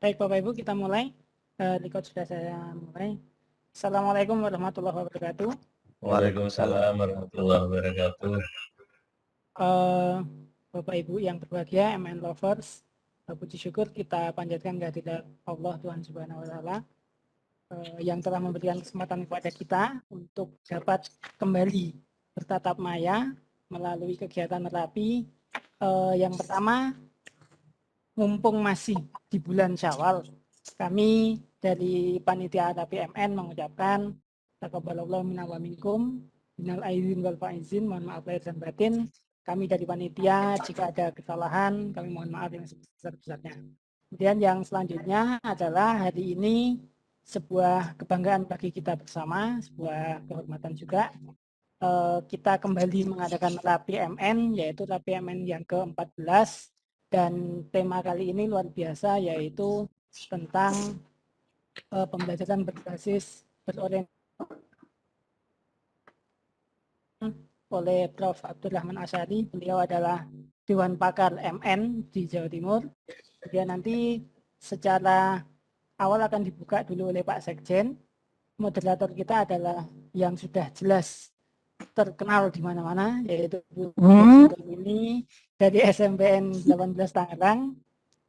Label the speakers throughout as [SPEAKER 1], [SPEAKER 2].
[SPEAKER 1] Baik Bapak Ibu, kita mulai. Record sudah saya mulai. Assalamualaikum warahmatullahi wabarakatuh.
[SPEAKER 2] Waalaikumsalam warahmatullahi wabarakatuh.
[SPEAKER 1] Bapak Ibu yang berbahagia, MN Lovers, puji syukur kita panjatkan kehadirat Allah Tuhan Subhanahu wa Ta'ala yang telah memberikan kesempatan kepada kita untuk dapat kembali bertatap maya melalui kegiatan terapi. Yang pertama, mumpung masih di bulan Syawal, kami dari Panitia Terapi MN mengucapkan taqabbalallahu minna wa minkum minal aidin wal faizin, mohon maaf lahir dan batin. Kami dari panitia jika ada kesalahan kami mohon maaf yang sebesar-besarnya. Kemudian yang selanjutnya adalah hari ini sebuah kebanggaan bagi kita bersama, sebuah kehormatan juga. Kita kembali mengadakan terapi MN, yaitu terapi MN yang ke-14, dan tema kali ini luar biasa, yaitu tentang pembelajaran berbasis berorientasi oleh Prof. Abdurrahman Asyari. Beliau adalah Dewan Pakar MN di Jawa Timur. Kemudian nanti secara awal akan dibuka dulu oleh Pak Sekjen. Moderator kita adalah yang sudah jelas terkenal di mana-mana, yaitu Bu ini dari SMPN 18 Tangerang.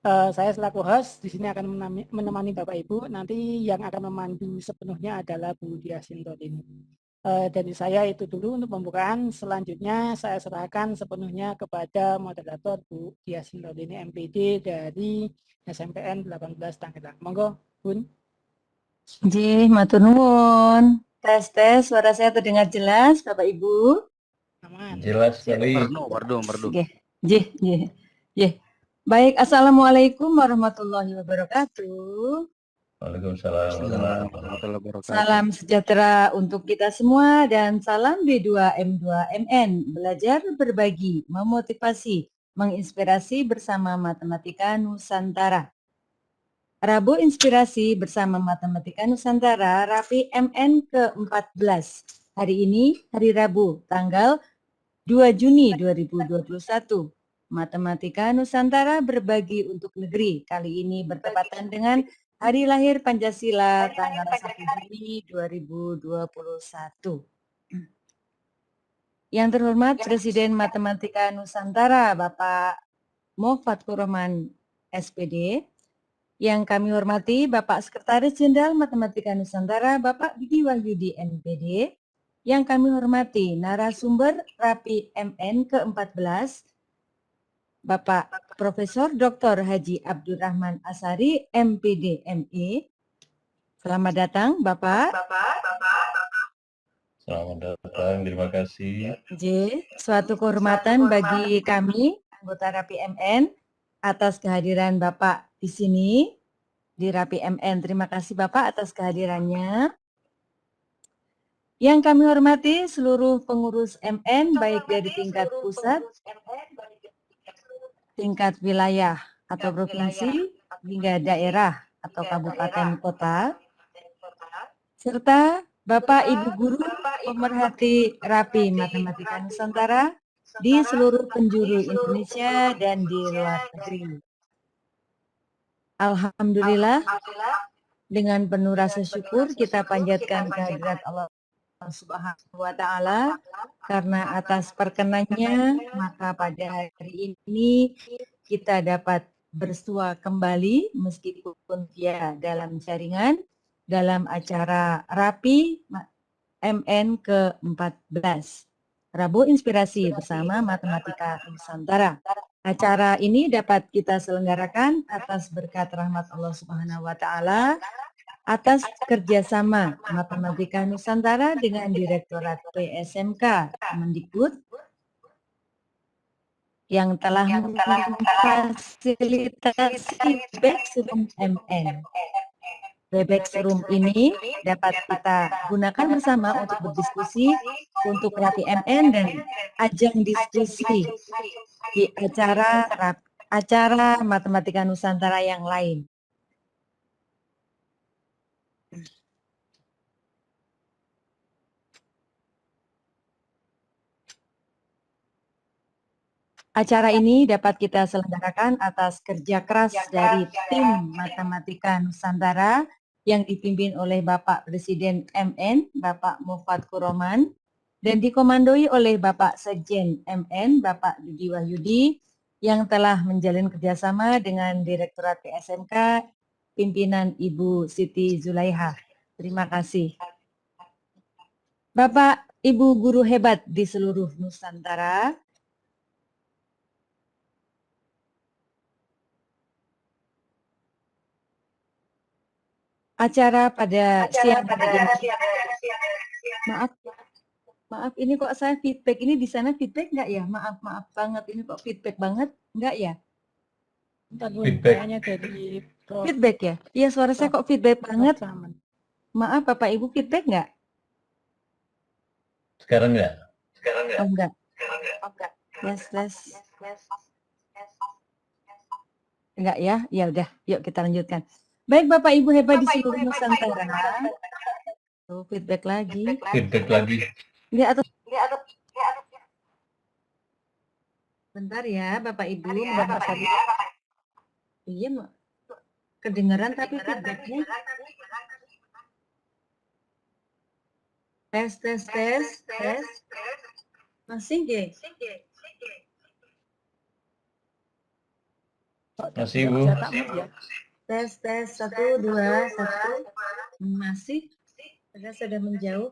[SPEAKER 1] Saya selaku host di sini akan menemani Bapak Ibu. Nanti yang akan memandu sepenuhnya adalah Bu Diah Sintolini. Dari saya itu dulu untuk pembukaan. Selanjutnya saya serahkan sepenuhnya kepada moderator Bu Diah Sintolini MPD dari SMPN 18 Tangerang. Monggo, Bun.
[SPEAKER 3] Matur nuwun. Tes, suara saya terdengar jelas, Bapak Ibu?
[SPEAKER 1] Aman.
[SPEAKER 2] Jelas sekali.
[SPEAKER 4] Merdu.
[SPEAKER 3] Baik, Assalamualaikum warahmatullahi wabarakatuh.
[SPEAKER 2] Waalaikumsalam warahmatullahi wabarakatuh.
[SPEAKER 3] Salam sejahtera untuk kita semua dan salam B2M2MN. Belajar, berbagi, memotivasi, menginspirasi bersama Matematika Nusantara. Rabu Inspirasi bersama Matematika Nusantara, Rapi MN ke-14. Hari ini, hari Rabu, tanggal 2 Juni 2021. Matematika Nusantara berbagi untuk negeri. Kali ini bertepatan dengan hari lahir Pancasila tanggal 1 Juni 2021. Yang terhormat Presiden Matematika Nusantara, Bapak Mofatkur Rahman, SPD. Yang kami hormati Bapak Sekretaris Jenderal Matematika Nusantara, Bapak Didi Wahyudi, MPD. Yang kami hormati narasumber Rapi MN ke-14, Bapak Profesor Dr. Haji Abdurrahman Asyari, MPD ME. Selamat datang, Bapak.
[SPEAKER 2] Selamat datang, terima kasih.
[SPEAKER 3] Suatu kehormatan bagi kami, anggota Rapi MN, atas kehadiran Bapak di sini, di Rapi MN. Terima kasih Bapak atas kehadirannya. Yang kami hormati seluruh pengurus MN, baik dari tingkat pusat, tingkat wilayah atau provinsi, hingga daerah atau kabupaten kota, serta Bapak Ibu Guru pemerhati Rapi Matematika Nusantara di seluruh penjuru Indonesia dan di luar negeri. Alhamdulillah, dengan penuh rasa syukur kita panjatkan kehadirat Allah Subhanahu wa Ta'ala, karena atas perkenannya maka pada hari ini kita dapat bersua kembali meskipun dia dalam jaringan dalam acara Rapi MN ke-14, Rabu Inspirasi bersama Matematika Nusantara. Acara ini dapat kita selenggarakan atas berkat rahmat Allah Subhanahu wa Ta'ala, atas kerjasama Matematika Nusantara dengan Direktorat PSMK Kemendikbud yang telah memfasilitasi Backroom MN. Backroom ini dapat kita gunakan bersama untuk berdiskusi untuk Rapi MN dan ajang diskusi di acara Matematika Nusantara yang lain. Acara ini dapat kita selenggarakan atas kerja keras dari tim Matematika Nusantara yang dipimpin oleh Bapak Presiden MN, Bapak Mufat Kuroman, dan dikomandoi oleh Bapak Sekjen MN, Bapak Dudi Wahyudi, yang telah menjalin kerjasama dengan Direktorat PSMK, pimpinan Ibu Siti Zulaiha. Terima kasih. Bapak, Ibu guru hebat di seluruh Nusantara, acara pada siang hari ini. Maaf, ini kok saya feedback, ini di sana feedback nggak ya? Maaf banget, ini kok feedback banget, nggak ya?
[SPEAKER 1] Bentar, Bu,
[SPEAKER 2] Feedback.
[SPEAKER 1] kayaknya dari Prof.
[SPEAKER 3] Feedback ya? Iya, suara saya kok feedback banget.
[SPEAKER 1] Saman.
[SPEAKER 3] Maaf, Bapak Ibu feedback nggak?
[SPEAKER 2] Sekarang ya?
[SPEAKER 3] Oh, enggak. Yes. Enggak ya? Ya udah, yuk kita lanjutkan. Baik Bapak Ibu hebat di seluruh Nusantara. Tuh, feedback lagi.
[SPEAKER 2] Feedback lagi.
[SPEAKER 3] Lihat atau bentar ya Bapak Ibu. Iya, kedengaran tapi feedbacknya. Tes. Masih nggih?
[SPEAKER 2] Masih, Bu.
[SPEAKER 1] Bisa tak mute ya?
[SPEAKER 3] Tes 1 2 1. Masih? Sudah menjauh.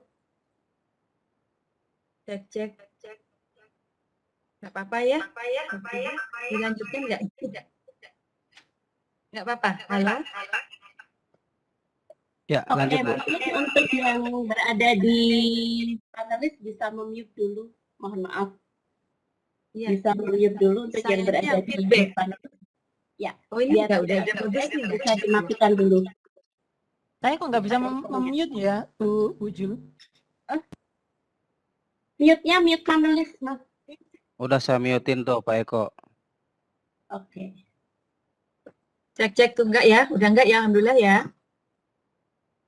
[SPEAKER 3] Cek. Nggak apa-apa ya? Dilanjutkan nggak? Nggak apa-apa. Halo?
[SPEAKER 4] Ya, lanjut Bu.
[SPEAKER 5] Mungkin untuk yang berada di panelis bisa mute dulu. Mohon maaf.
[SPEAKER 3] Iya.
[SPEAKER 5] Bisa mute dulu untuk yang
[SPEAKER 3] Saya
[SPEAKER 5] berada
[SPEAKER 3] yang
[SPEAKER 5] di
[SPEAKER 3] feedback.
[SPEAKER 5] panelis. Ya,
[SPEAKER 3] Oh ini
[SPEAKER 5] biar
[SPEAKER 3] udah
[SPEAKER 5] tidak
[SPEAKER 3] bagus
[SPEAKER 5] feedback,
[SPEAKER 3] nih.
[SPEAKER 5] bisa dimatikan dulu.
[SPEAKER 1] Saya kok nggak bisa mem-mute ya, Bu Jul?
[SPEAKER 5] Mute-nya mute panelis, Mas.
[SPEAKER 4] Udah saya mutein tuh Pak Eko.
[SPEAKER 5] Oke.
[SPEAKER 3] Cek tuh enggak ya? Udah enggak ya? Alhamdulillah ya.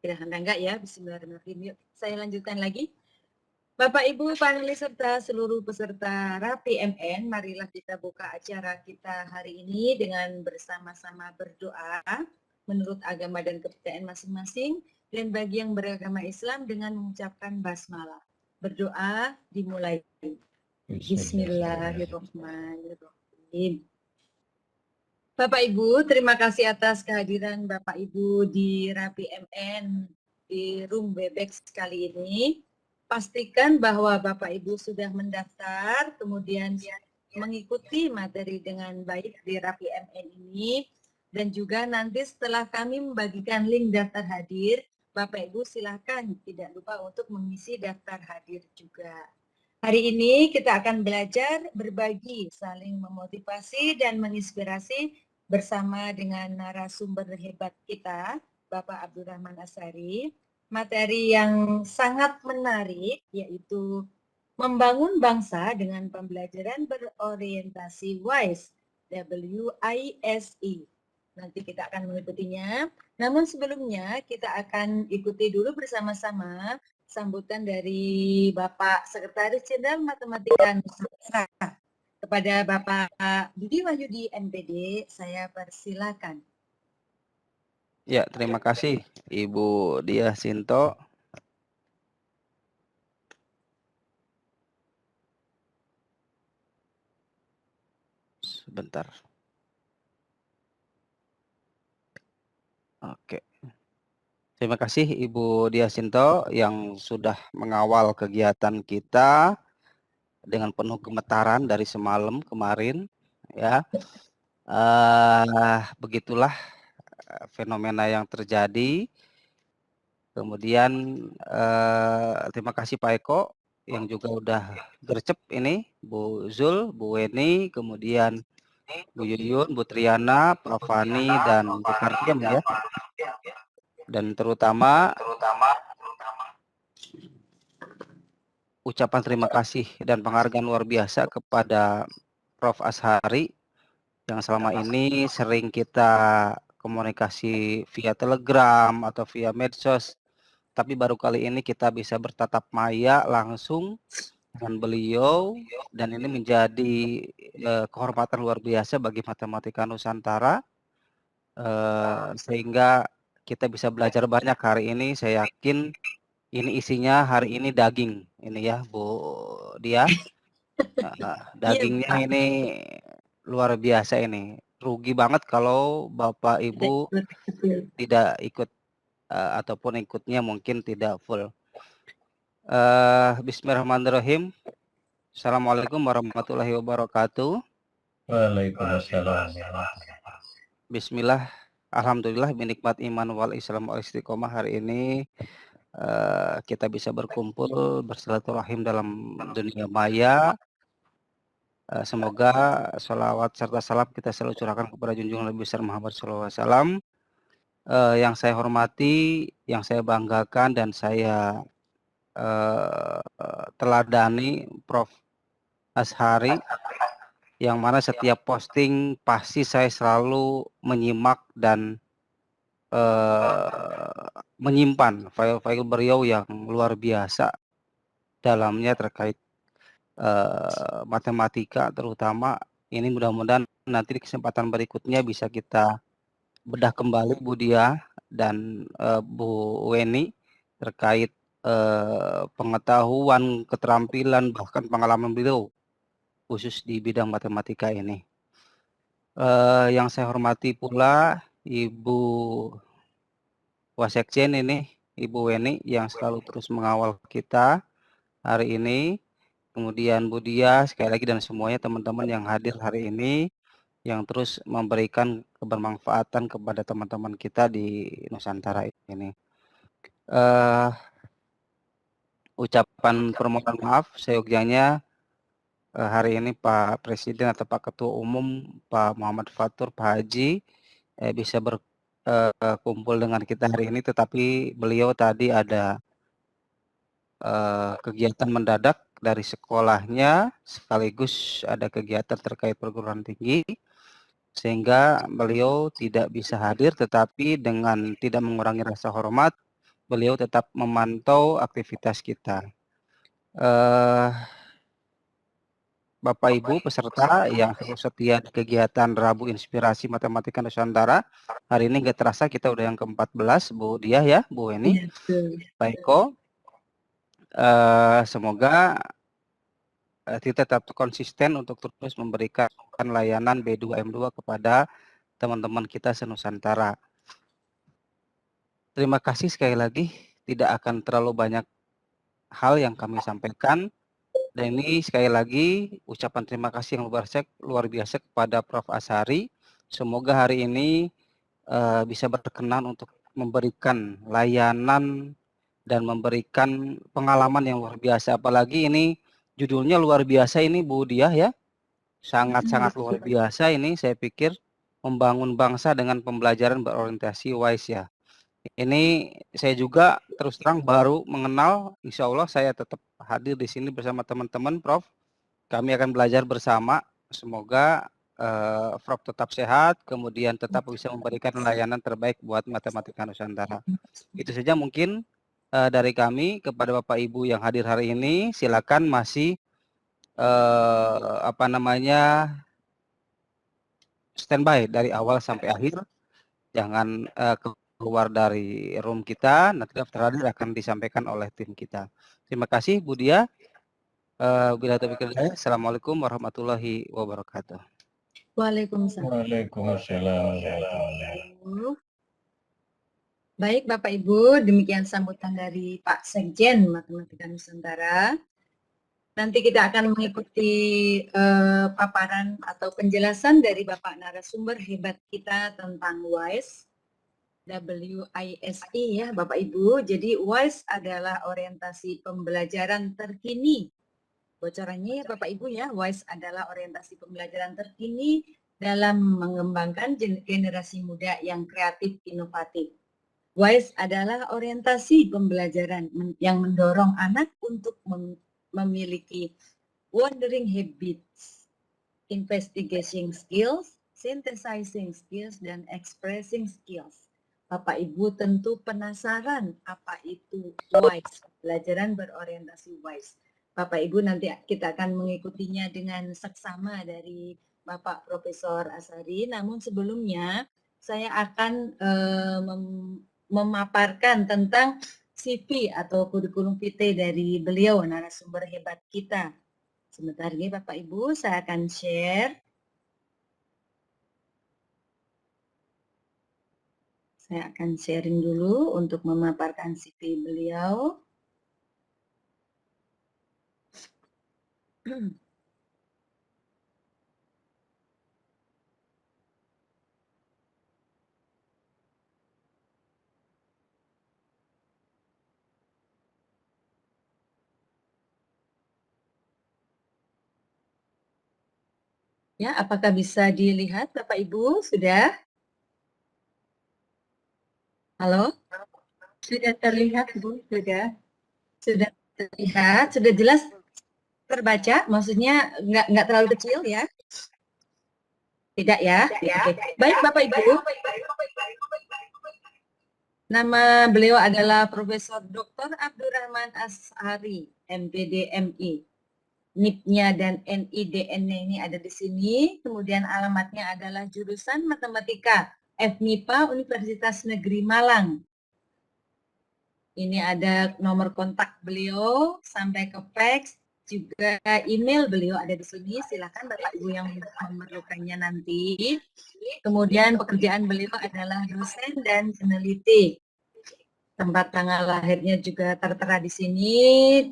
[SPEAKER 3] Udah enggak ya? Bismillahirrahmanirrahim. Yuk, saya lanjutkan lagi. Bapak Ibu panelis serta seluruh peserta Rapi MN, marilah kita buka acara kita hari ini dengan bersama-sama berdoa menurut agama dan kepercayaan masing-masing, dan bagi yang beragama Islam dengan mengucapkan basmalah. Berdoa dimulai. Bismillahirrahmanirrahim. Bapak Ibu, terima kasih atas kehadiran Bapak Ibu di Rapi MN di Room Webex kali ini. Pastikan bahwa Bapak Ibu sudah mendaftar, kemudian mengikuti materi dengan baik di Rapi MN ini, dan juga nanti setelah kami membagikan link daftar hadir, Bapak Ibu silakan tidak lupa untuk mengisi daftar hadir juga. Hari ini kita akan belajar berbagi, saling memotivasi dan menginspirasi bersama dengan narasumber hebat kita, Bapak Abdurrahman Asari. Materi yang sangat menarik yaitu membangun bangsa dengan pembelajaran berorientasi WISE, W-I-S-E. Nanti kita akan mengikutinya. Namun sebelumnya kita akan ikuti dulu bersama-sama sambutan dari Bapak Sekretaris Jenderal Matematika Nusantara. Kepada Bapak Dudi Wahyudi MPD, saya persilakan.
[SPEAKER 4] Ya, terima kasih Ibu Diah Sinto. Sebentar. Oke. Terima kasih Ibu Diah Sinto yang sudah mengawal kegiatan kita dengan penuh gemetaran dari semalam kemarin, ya. Begitulah fenomena yang terjadi. Kemudian terima kasih Pak Eko yang juga udah gercep ini, Bu Zul, Bu Weni, kemudian Bu Yuyun, Bu Triana, Prof Fani, dan Bu Kartiam ya. Dan terutama ucapan terima kasih dan penghargaan luar biasa kepada Prof Ashari yang selama ini sering kita komunikasi via Telegram atau via medsos, tapi baru kali ini kita bisa bertatap maya langsung dengan beliau, dan ini menjadi kehormatan luar biasa bagi Matematika Nusantara, sehingga kita bisa belajar banyak hari ini. Saya yakin ini isinya hari ini daging ini ya Bu Dia. Dagingnya ini luar biasa ini. Rugi banget kalau Bapak Ibu tidak ikut ataupun ikutnya mungkin tidak full. Bismillahirrahmanirrahim. Assalamualaikum warahmatullahi wabarakatuh.
[SPEAKER 2] Waalaikumsalam.
[SPEAKER 4] Bismillah, alhamdulillah binikmat iman wal Islam wal istiqomah hari ini kita bisa berkumpul bersilaturahim dalam dunia maya. Semoga sholawat serta salam kita selalu curahkan kepada junjungan Nabi besar Muhammad SAW. Yang saya hormati, yang saya banggakan dan saya teladani Prof. Ashari, yang mana setiap posting pasti saya selalu menyimak dan menyimpan file-file beliau yang luar biasa dalamnya terkait matematika terutama. Ini mudah-mudahan nanti di kesempatan berikutnya bisa kita bedah kembali Bu Dia dan Bu Weni terkait pengetahuan, keterampilan, bahkan pengalaman beliau khusus di bidang matematika ini. Yang saya hormati pula Ibu Wasekjen ini, Ibu Weni yang selalu terus mengawal kita hari ini. Kemudian Bu Dia sekali lagi dan semuanya teman-teman yang hadir hari ini yang terus memberikan kebermanfaatan kepada teman-teman kita di Nusantara ini. Ucapan permohonan maaf seyogyanya hari ini Pak Presiden atau Pak Ketua Umum Pak Muhammad Fatur, Pak Haji bisa berkumpul dengan kita hari ini, tetapi beliau tadi ada kegiatan mendadak dari sekolahnya, sekaligus ada kegiatan terkait perguruan tinggi, sehingga beliau tidak bisa hadir, tetapi dengan tidak mengurangi rasa hormat, beliau tetap memantau aktivitas kita. Bapak Ibu peserta yang setia di kegiatan Rabu Inspirasi Matematika Nusantara, hari ini nggak terasa kita udah yang ke-14, Bu Dia ya, Bu Weni, Pak Eko. Semoga kita tetap konsisten untuk terus memberikan layanan B2M2 kepada teman-teman kita se-Nusantara. Terima kasih sekali lagi, tidak akan terlalu banyak hal yang kami sampaikan. Dan ini sekali lagi ucapan terima kasih yang luar biasa kepada Prof. Ashari. Semoga hari ini bisa berkenan untuk memberikan layanan dan memberikan pengalaman yang luar biasa. Apalagi ini judulnya luar biasa ini Bu Dia ya. Sangat-sangat luar biasa ini, saya pikir membangun bangsa dengan pembelajaran berorientasi WISE ya. Ini saya juga terus terang baru mengenal, insya Allah saya tetap hadir di sini bersama teman-teman Prof. Kami akan belajar bersama, semoga Prof tetap sehat, kemudian tetap bisa memberikan layanan terbaik buat Matematika Nusantara. Itu saja mungkin dari kami kepada Bapak Ibu yang hadir hari ini. Silakan masih standby dari awal sampai akhir, jangan keluar dari room kita, nanti daftar hadir akan disampaikan oleh tim kita. Terima kasih Bu Dia. Assalamualaikum warahmatullahi wabarakatuh.
[SPEAKER 3] Waalaikumsalam. Baik Bapak Ibu, demikian sambutan dari Pak Sekjen Matematika Nusantara. Nanti kita akan mengikuti paparan atau penjelasan dari Bapak narasumber hebat kita tentang WISE. WISE ya Bapak Ibu. Jadi WISE adalah orientasi pembelajaran terkini. Bocorannya ya Bapak Ibu ya, WISE adalah orientasi pembelajaran terkini dalam mengembangkan generasi muda yang kreatif inovatif. WISE adalah orientasi pembelajaran yang mendorong anak untuk memiliki wondering habits, investigating skills, synthesizing skills, dan expressing skills. Bapak Ibu tentu penasaran apa itu WISE, pelajaran berorientasi WISE. Bapak Ibu nanti kita akan mengikutinya dengan seksama dari Bapak Profesor Asari. Namun sebelumnya saya akan memaparkan tentang CV atau kurikulum vitae dari beliau, narasumber hebat kita. Sebentar ini Bapak Ibu, saya akan share. Saya akan sharing dulu untuk memaparkan CV beliau. Ya, apakah bisa dilihat Bapak Ibu? Sudah? Halo?
[SPEAKER 5] Sudah terlihat, Bu.
[SPEAKER 3] Sudah terlihat, sudah jelas terbaca, maksudnya nggak terlalu kecil ya? Tidak ya? Oke. Baik Bapak Ibu. Nama beliau adalah Profesor Dr. Abdurrahman Ashari, MPD MI. NIP-nya dan NIDN-nya ini ada di sini. Kemudian alamatnya adalah jurusan Matematika FMIPA Universitas Negeri Malang. Ini ada nomor kontak beliau sampai ke fax, juga email beliau ada di sini. Silakan Bapak Ibu yang memerlukannya nanti. Kemudian pekerjaan beliau adalah dosen dan peneliti. Tempat tanggal lahirnya juga tertera di sini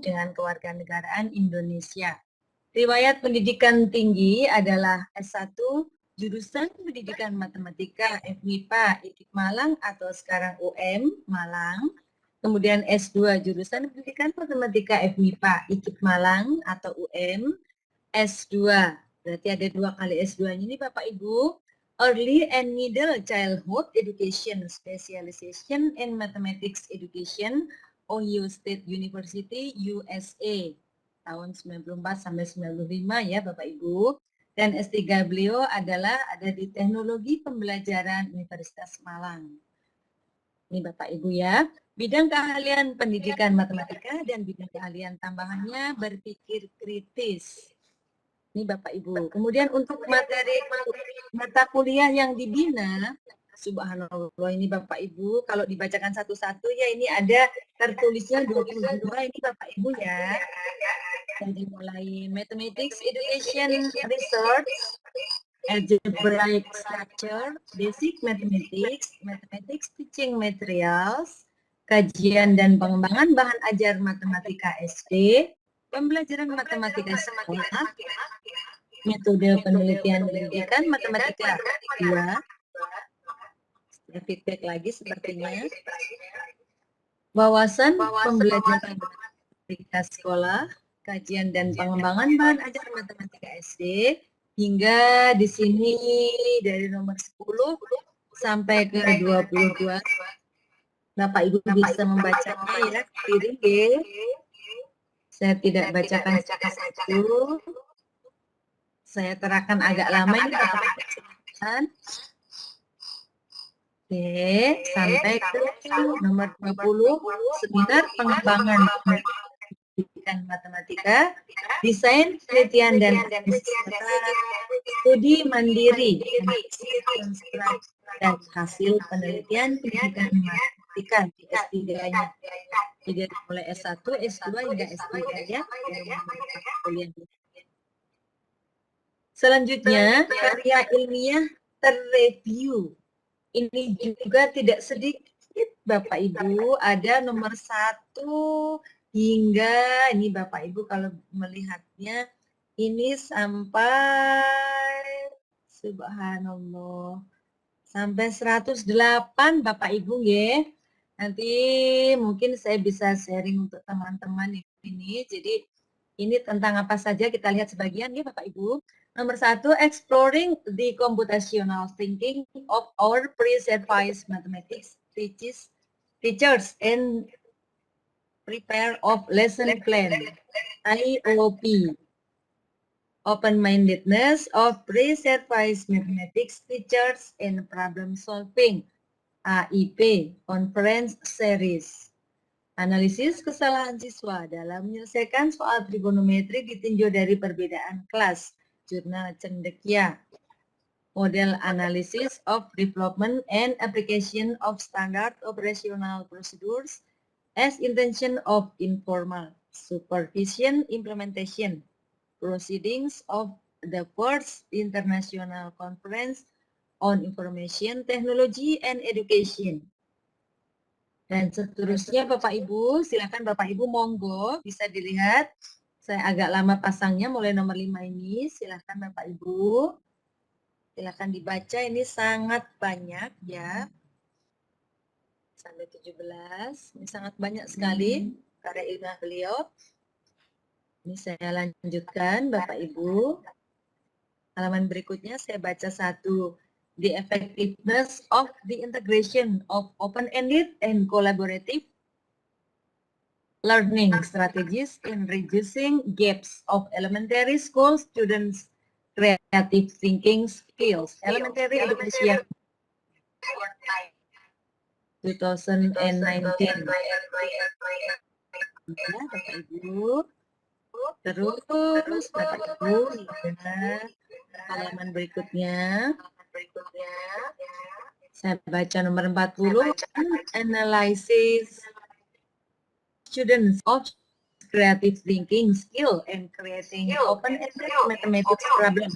[SPEAKER 3] dengan kewarganegaraan Indonesia. Riwayat pendidikan tinggi adalah S1 jurusan Pendidikan Matematika FMIPA IKIP Malang atau sekarang UM Malang. Kemudian S2 jurusan Pendidikan Matematika FMIPA IKIP Malang atau UM. S2, berarti ada 2 kali S2 ini Bapak Ibu. Early and Middle Childhood Education Specialization in Mathematics Education, Ohio State University, USA. Tahun 94 sampai 95 ya Bapak Ibu. Dan S3 beliau adalah ada di Teknologi Pembelajaran Universitas Malang. Ini Bapak Ibu ya. Bidang keahlian pendidikan matematika dan bidang keahlian tambahannya berpikir kritis. Ini Bapak Ibu. Kemudian untuk materi mata kuliah yang dibina, subhanallah ini Bapak Ibu, kalau dibacakan satu-satu ya ini ada tertulisnya 22 ini Bapak Ibu ya. Jadi mulai Mathematics Education Research, Algebraic Structure, Basic Mathematics, Mathematics Teaching Materials, kajian dan pengembangan bahan ajar matematika SD, pembelajaran matematika sekolah, metode penelitian pendidikan matematika 2, feedback lagi sepertinya, wawasan pembelajaran matematika sekolah, kajian dan pengembangan bahan ajar matematika SD, hingga di sini dari nomor 10 sampai ke 22. Bapak Ibu bisa membacanya ya, kiri G. Saya tidak bacakan satu-satu. Saya terangkan agak lama ini Bapak Ibu. Oke, sampai ke nomor 20, seminar pengembangan pendidikan matematika, desain, penelitian, dan studi mandiri, dan hasil penelitian pendidikan matematika di S3-nya. Jadi mulai S1, S2 hingga S3 ya. Selanjutnya, karya ilmiah terreview. Ini juga tidak sedikit Bapak Ibu, ada nomor 1 hingga, ini Bapak Ibu kalau melihatnya, ini sampai, subhanallah, sampai 108 Bapak Ibu ya. Nanti mungkin saya bisa sharing untuk teman-teman ini. Jadi ini tentang apa saja kita lihat sebagian ya Bapak Ibu. Nomor 1, exploring the computational thinking of our pre-service mathematics teachers and prepare of lesson plan, IOP. Open-mindedness of pre-service mathematics teachers and problem solving, AIP, conference series. Analisis kesalahan siswa dalam menyelesaikan soal trigonometri ditinjau dari perbedaan kelas. Jurnal Cendekia. Model Analysis of Development and Application of Standard Operational Procedures as Intention of Informal Supervision Implementation. Proceedings of the First International Conference on Information Technology and Education. Dan seterusnya Bapak Ibu, silakan Bapak Ibu monggo bisa dilihat. Saya agak lama pasangnya mulai nomor 5 ini, silakan Bapak Ibu. Silakan dibaca, ini sangat banyak ya. Sampai 17, ini sangat banyak sekali karya ilmiah beliau. Ini saya lanjutkan Bapak Ibu. Halaman berikutnya saya baca satu. The effectiveness of the integration of open-ended and collaborative learning strategies in reducing gaps of elementary school students' creative thinking skills. Elementary education 2019. Ya, Bapak Ibu. Terus Bapak Ibu, ya, halaman berikutnya. Saya baca nomor 40, analysis students of creative thinking skill and creating open-ended mathematics problem.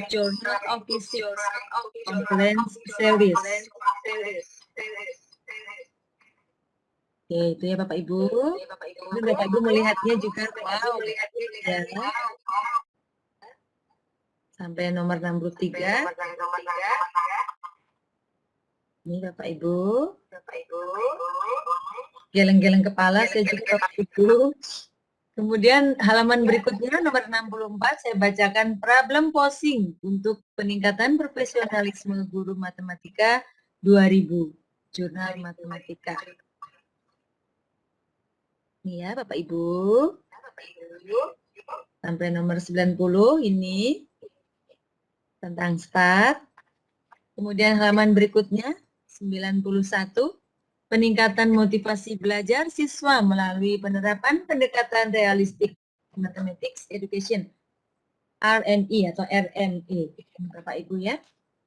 [SPEAKER 3] Journal Official Conference Series. Oke, itu ya Bapak Ibu. Ini Bapak Ibu melihatnya juga, wow, ya. Sampai nomor 63. Ini Bapak Ibu. Geleng-geleng kepala saya juga Bapak Ibu. Kemudian halaman berikutnya nomor 64 saya bacakan problem posing untuk peningkatan profesionalisme guru matematika 2000. Jurnal Matematika. Ini ya Bapak Ibu. Sampai nomor 90 ini tentang STAT. Kemudian halaman berikutnya 91, peningkatan motivasi belajar siswa melalui penerapan pendekatan realistik mathematics education, RME atau RME. Bapak Ibu ya,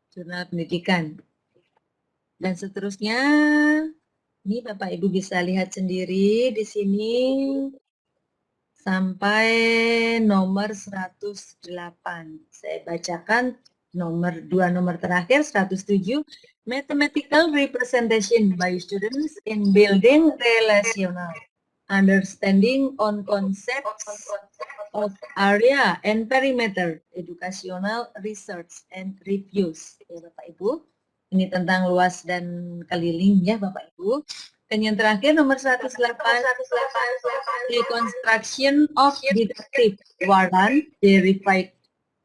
[SPEAKER 3] Jurnal Pendidikan. Dan seterusnya, ini Bapak Ibu bisa lihat sendiri di sini sampai nomor 108. Saya bacakan nomor 2 nomor terakhir 107, mathematical representation by students in building relational understanding on concepts of area and perimeter, educational research and reviews. Ya Bapak Ibu, ini tentang luas dan keliling ya Bapak Ibu. Dan yang terakhir nomor 108, reconstruction of deductive warrant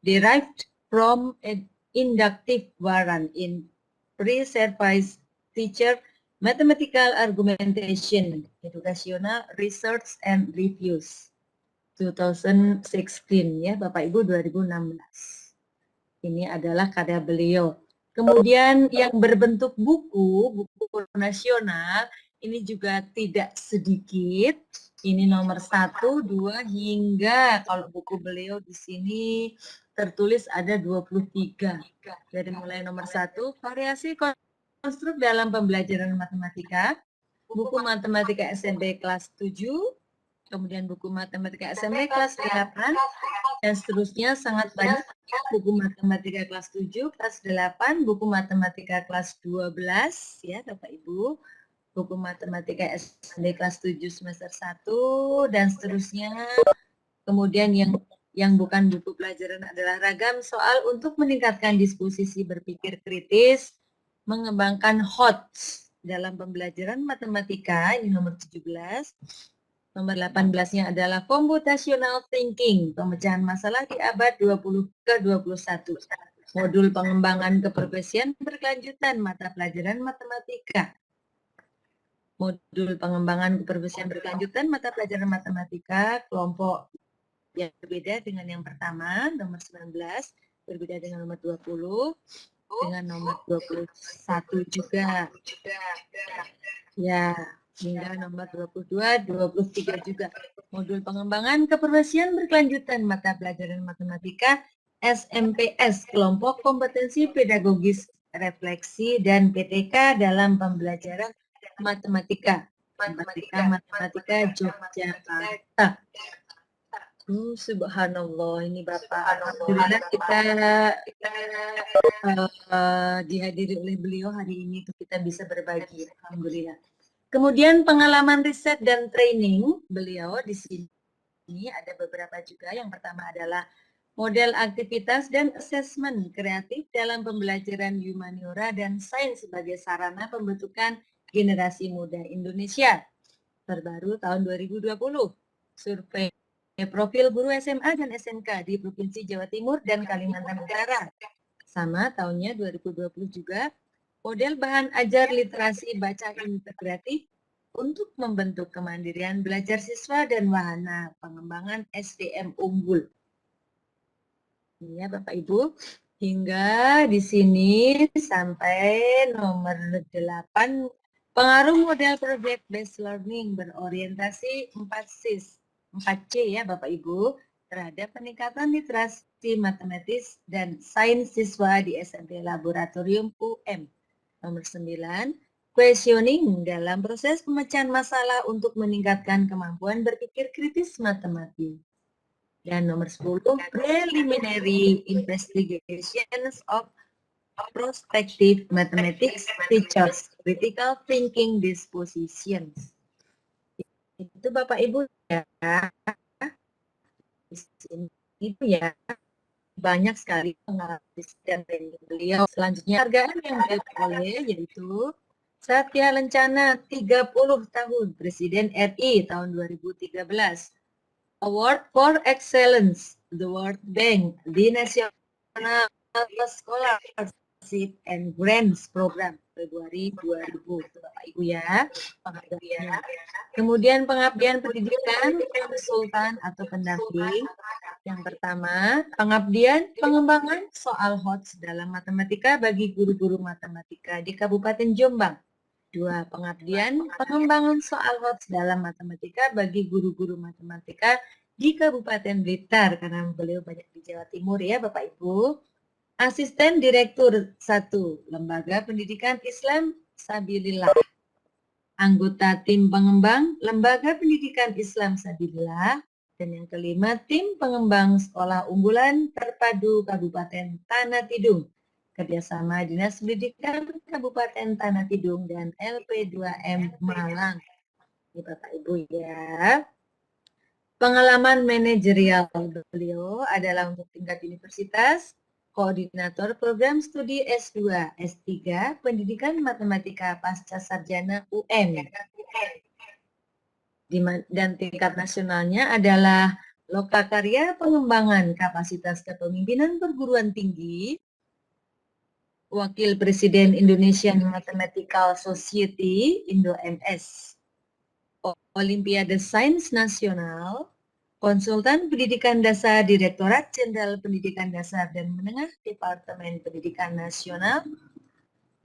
[SPEAKER 3] derived from an inductive warrant in pre-service teacher mathematical argumentation, educational research and reviews 2016 ya Bapak Ibu 2016. Ini adalah karya beliau. Kemudian yang berbentuk buku nasional ini juga tidak sedikit. Ini nomor 1, 2 hingga kalau buku beliau di sini tertulis ada 23. Dari mulai nomor 1, variasi konstruk dalam pembelajaran matematika, buku matematika SMP kelas 7, kemudian buku matematika SMP kelas 8, dan seterusnya sangat banyak. Buku matematika kelas 7, kelas 8, buku matematika kelas 12, ya Bapak Ibu, buku matematika SMP kelas 7 semester 1, dan seterusnya. Kemudian yang bukan buku pelajaran adalah ragam soal untuk meningkatkan disposisi berpikir kritis, mengembangkan HOTS dalam pembelajaran matematika, ini nomor 17. Nomor 18-nya adalah computational thinking, pemecahan masalah di abad 20 ke 21. Modul pengembangan keprofesian berkelanjutan mata pelajaran matematika. Modul pengembangan keprofesian berkelanjutan mata pelajaran matematika, kelompok yang berbeda dengan yang pertama, nomor 19, berbeda dengan nomor 20, dengan nomor 21 juga. Ya, hingga nomor 22, 23 juga. Modul pengembangan keprofesian berkelanjutan mata pelajaran matematika SMPS, kelompok kompetensi pedagogis refleksi dan PTK dalam pembelajaran matematika. Matematika Yogyakarta. Subhanallah, ini Bapak. Alhamdulillah kita dihadiri oleh beliau hari ini untuk kita bisa berbagi. Alhamdulillah. Kemudian pengalaman riset dan training beliau di sini ada beberapa juga. Yang pertama adalah model aktivitas dan asesmen kreatif dalam pembelajaran humaniora dan sains sebagai sarana pembentukan generasi muda Indonesia. Terbaru tahun 2020. Survei profil guru SMA dan SMK di Provinsi Jawa Timur dan Kalimantan Utara. Sama tahunnya 2020 juga. Model bahan ajar literasi baca integratif untuk membentuk kemandirian belajar siswa dan wahana pengembangan SDM unggul. Ya Bapak Ibu, hingga di sini sampai nomor 8, pengaruh model project based learning berorientasi 4C ya Bapak Ibu, terhadap peningkatan literasi matematis dan sains siswa di SMP Laboratorium UM. Nomor 9, questioning dalam proses pemecahan masalah untuk meningkatkan kemampuan berpikir kritis matematik. Dan nomor 10, preliminary investigations of prospective mathematics teachers, critical thinking dispositions. Itu Bapak Ibu ya. Di sini itu ya. Banyak sekali pengalaman dan training beliau. Selanjutnya penghargaan yang diperoleh yaitu Satya Lencana 30 tahun Presiden RI tahun 2013. Award for Excellence the World Bank di National Scholarship and Grants Program Februari 2000. Bapak Ibu ya. Kemudian pengabdian pendidikan konsultan atau pendamping. Yang pertama, pengabdian pengembangan soal HOTS dalam matematika bagi guru-guru matematika di Kabupaten Jombang. 2. Pengabdian pengembangan soal HOTS dalam matematika bagi guru-guru matematika di Kabupaten Blitar, karena beliau banyak di Jawa Timur ya Bapak Ibu. Asisten Direktur 1, Lembaga Pendidikan Islam Sabilillah. Anggota tim pengembang Lembaga Pendidikan Islam Sabilillah. Dan yang kelima, tim pengembang sekolah unggulan terpadu Kabupaten Tanah Tidung, kerjasama Dinas Pendidikan Kabupaten Tanah Tidung dan LP2M Malang. Ini Bapak Ibu ya. Pengalaman manajerial beliau adalah untuk tingkat universitas, koordinator program studi S2, S3, Pendidikan Matematika Pasca Sarjana UM. Dan tingkat nasionalnya adalah Lokakarya Pengembangan Kapasitas Kepemimpinan Perguruan Tinggi, Wakil Presiden Indonesian Mathematical Society, Indo-MS, Olimpiade Sains Nasional, Konsultan Pendidikan Dasar Direktorat Jenderal Pendidikan Dasar dan Menengah Departemen Pendidikan Nasional,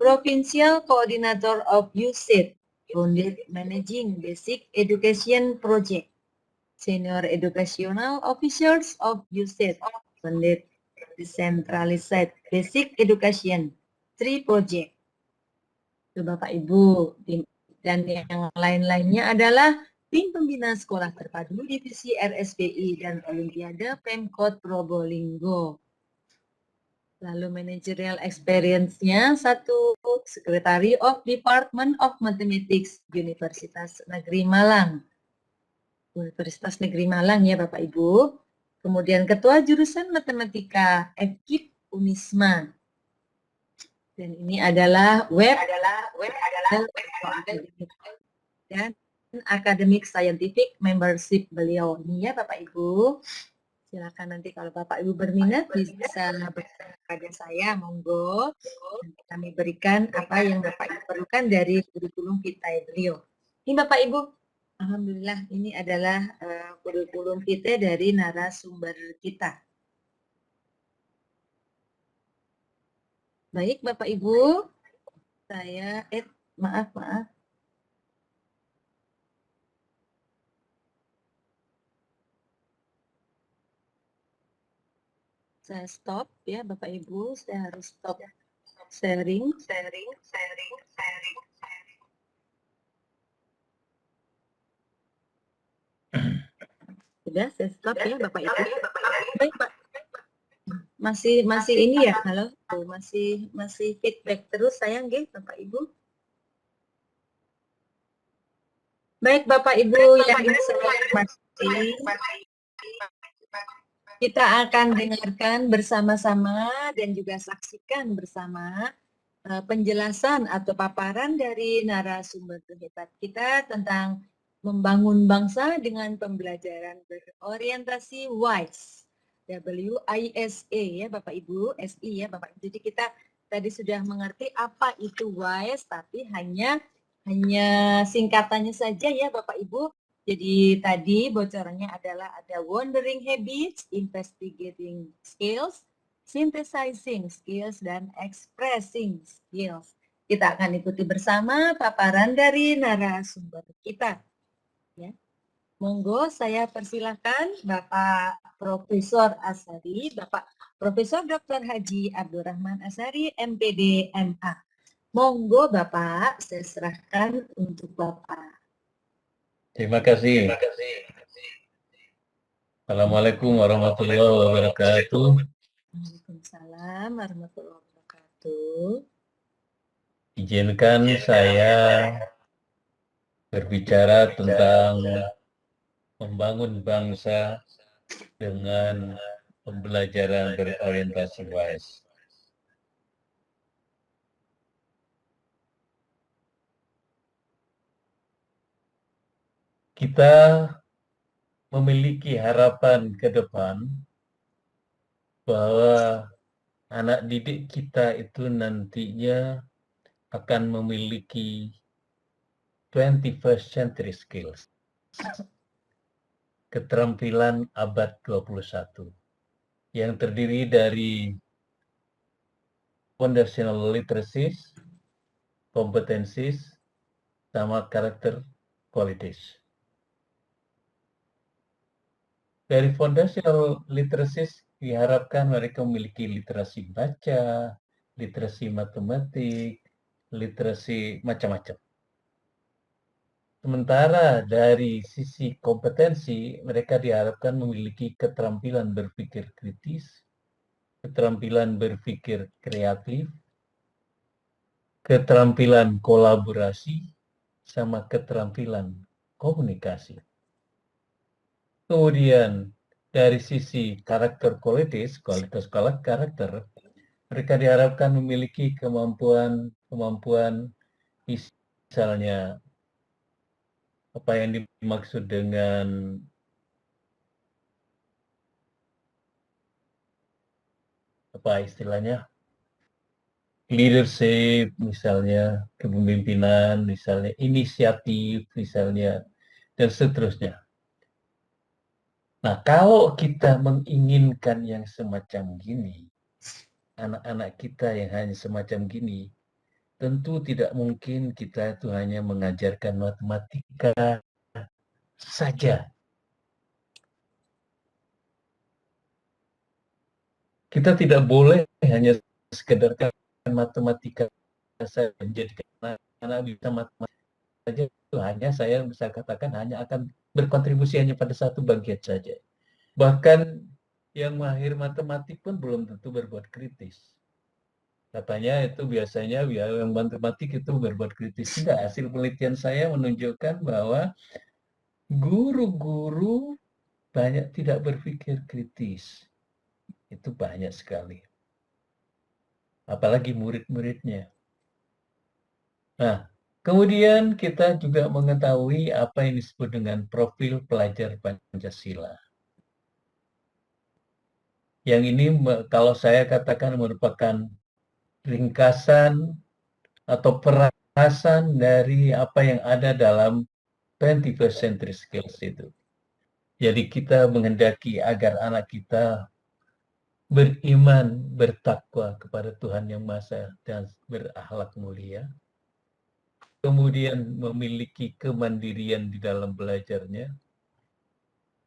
[SPEAKER 3] Provincial Coordinator of USAID, Founded Managing Basic Education Project, Senior Educational Officers of USAID, Founded Decentralized Basic Education, 3 Project. Itu Bapak Ibu. Dan yang lain-lainnya adalah tim pembina sekolah terpadu divisi RSBI dan Olimpiade Pemkot Probolinggo. Lalu managerial experience-nya 1, Secretary of Department of Mathematics, Universitas Negeri Malang. Universitas Negeri Malang ya Bapak Ibu. Kemudian Ketua Jurusan Matematika FKIP Unisma. Dan ini adalah web dan Academic Scientific Membership beliau. Ini ya Bapak Ibu. Silakan nanti kalau Bapak Ibu berminat bisa bertanya kepada saya, monggo. Nanti kami berikan apa yang Bapak Ibu perlukan dari kurikulum kita beliau. Ini Bapak Ibu, alhamdulillah ini adalah kurikulum kita dari narasumber kita. Baik Bapak Ibu, saya maaf. Saya stop ya Bapak Ibu, saya harus stop sharing. Sudah, saya stop ya Bapak Ibu. Baik Pak. Masih ini ya, halo, tuh, masih feedback terus saya nggih Bapak Ibu. Baik Bapak Ibu yang saya hormati, kita akan dengarkan bersama-sama dan juga saksikan bersama penjelasan atau paparan dari narasumber terhebat kita tentang membangun bangsa dengan pembelajaran berorientasi WISE. WISE ya Bapak Ibu, SI ya Bapak. Jadi kita tadi sudah mengerti apa itu WISE, tapi hanya singkatannya saja ya Bapak Ibu. Jadi tadi bocorannya adalah ada wondering habits, investigating skills, synthesizing skills, dan expressing skills. Kita akan ikuti bersama paparan dari narasumber kita. Ya. Monggo saya persilahkan Bapak Profesor Azhari, Bapak Profesor Dr. Haji Abdurrahman Azhari, MPD MA. Monggo Bapak, saya serahkan untuk Bapak.
[SPEAKER 2] Terima kasih. Assalamualaikum warahmatullahi wabarakatuh.
[SPEAKER 3] Waalaikumsalam warahmatullahi wabarakatuh.
[SPEAKER 2] Izinkan saya berbicara tentang membangun bangsa dengan pembelajaran berorientasi WISE. Kita memiliki harapan ke depan bahwa anak didik kita itu nantinya akan memiliki 21st century skills, keterampilan abad 21, yang terdiri dari foundational literacies, competencies, sama karakter qualities. Dari foundational literacies diharapkan mereka memiliki literasi baca, literasi matematik, literasi macam-macam. Sementara dari sisi kompetensi, mereka diharapkan memiliki keterampilan berpikir kritis, keterampilan berpikir kreatif, keterampilan kolaborasi, sama keterampilan komunikasi. Kemudian dari sisi karakter kualitas karakter, mereka diharapkan memiliki kemampuan misalnya apa yang dimaksud dengan apa istilahnya leadership, misalnya kepemimpinan, misalnya inisiatif, misalnya dan seterusnya. Nah, kalau kita menginginkan yang semacam gini, anak-anak kita yang hanya semacam gini, tentu tidak mungkin kita itu hanya mengajarkan matematika saja. Kita tidak boleh hanya sekedar matematika saja, menjadikan anak bisa matematika saja, itu hanya saya bisa katakan hanya akan berkontribusi hanya pada satu bagian saja. Bahkan yang mahir matematik pun belum tentu berbuat kritis. Katanya itu biasanya yang matematik itu berbuat kritis. Tidak, hasil penelitian saya menunjukkan bahwa guru-guru banyak tidak berpikir kritis. Itu banyak sekali. Apalagi murid-muridnya. Nah, kemudian kita juga mengetahui apa yang disebut dengan profil pelajar Pancasila. Yang ini kalau saya katakan merupakan ringkasan atau perasan dari apa yang ada dalam 21st century skills itu. Jadi kita menghendaki agar anak kita beriman, bertakwa kepada Tuhan Yang Maha Esa dan berakhlak mulia. Kemudian memiliki kemandirian di dalam belajarnya.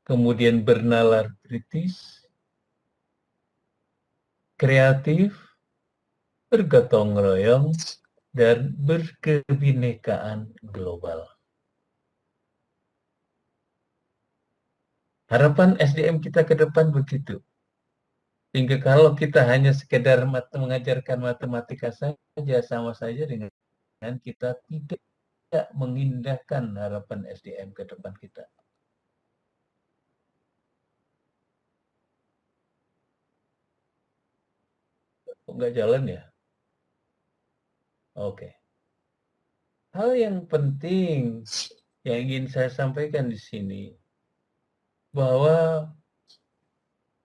[SPEAKER 2] Kemudian bernalar kritis. kreatif, bergotong royong, dan berkebinekaan global. Harapan SDM kita ke depan begitu. Sehingga kalau kita hanya sekedar mengajarkan matematika saja, sama saja dengan kita tidak mengindahkan harapan SDM ke depan kita. Kok nggak jalan ya? Oke. Hal yang penting yang ingin saya sampaikan di sini, bahwa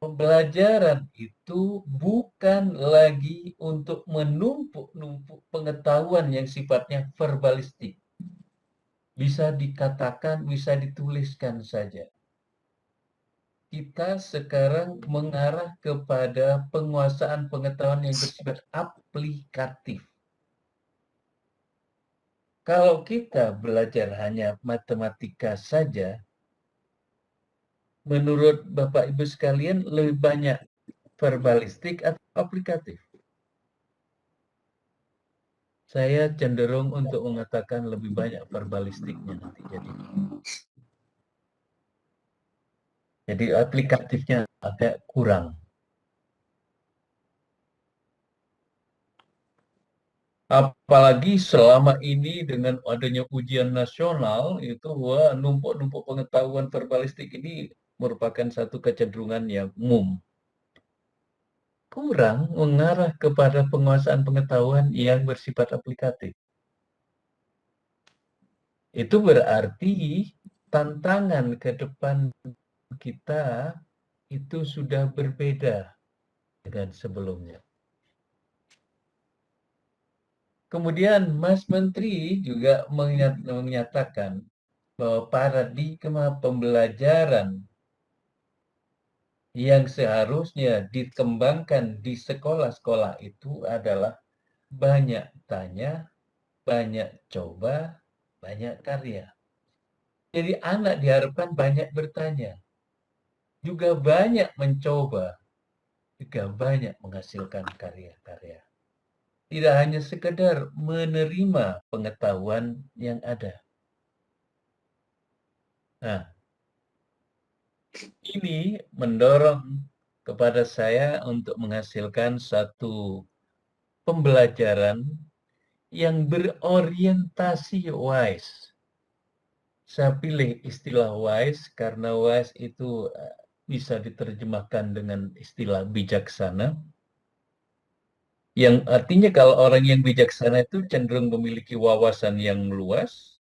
[SPEAKER 2] pembelajaran itu bukan lagi untuk menumpuk-numpuk pengetahuan yang sifatnya verbalistik. Bisa dikatakan, bisa dituliskan saja. Kita sekarang mengarah kepada penguasaan pengetahuan yang bersifat aplikatif. Kalau kita belajar hanya matematika saja, menurut Bapak Ibu sekalian lebih banyak verbalistik atau aplikatif? Saya cenderung untuk mengatakan lebih banyak verbalistiknya nanti jadinya. Jadi aplikatifnya agak kurang. Apalagi selama ini dengan adanya ujian nasional, itu wah, numpuk-numpuk pengetahuan verbalistik ini merupakan satu kecenderungan yang umum. Kurang mengarah kepada penguasaan pengetahuan yang bersifat aplikatif. Itu berarti tantangan ke depan kita itu sudah berbeda dengan sebelumnya. Kemudian Mas Menteri juga menyatakan bahwa paradigma pembelajaran yang seharusnya dikembangkan di sekolah-sekolah itu adalah banyak tanya, banyak coba, banyak karya. Jadi anak diharapkan banyak bertanya, juga banyak mencoba, juga banyak menghasilkan karya-karya. Tidak hanya sekedar menerima pengetahuan yang ada. Nah, ini mendorong kepada saya untuk menghasilkan satu pembelajaran yang berorientasi wise. Saya pilih istilah wise karena wise itu bisa diterjemahkan dengan istilah bijaksana. Yang artinya kalau orang yang bijaksana itu cenderung memiliki wawasan yang luas,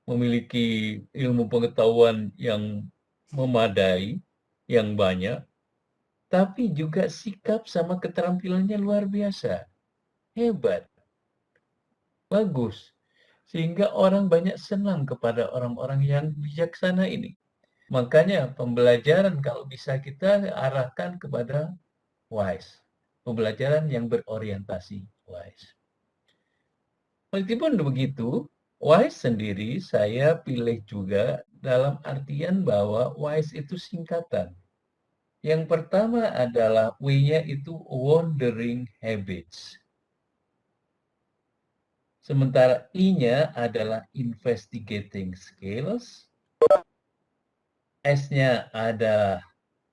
[SPEAKER 2] memiliki ilmu pengetahuan yang memadai, yang banyak, tapi juga sikap sama keterampilannya luar biasa. Hebat. Bagus. Sehingga orang banyak senang kepada orang-orang yang bijaksana ini. Makanya pembelajaran kalau bisa kita arahkan kepada wise. Pembelajaran yang berorientasi wise. Meskipun begitu, wise sendiri saya pilih juga dalam artian bahwa wise itu singkatan. Yang pertama adalah W-nya itu wandering habits. Sementara I-nya adalah investigating skills. S-nya adalah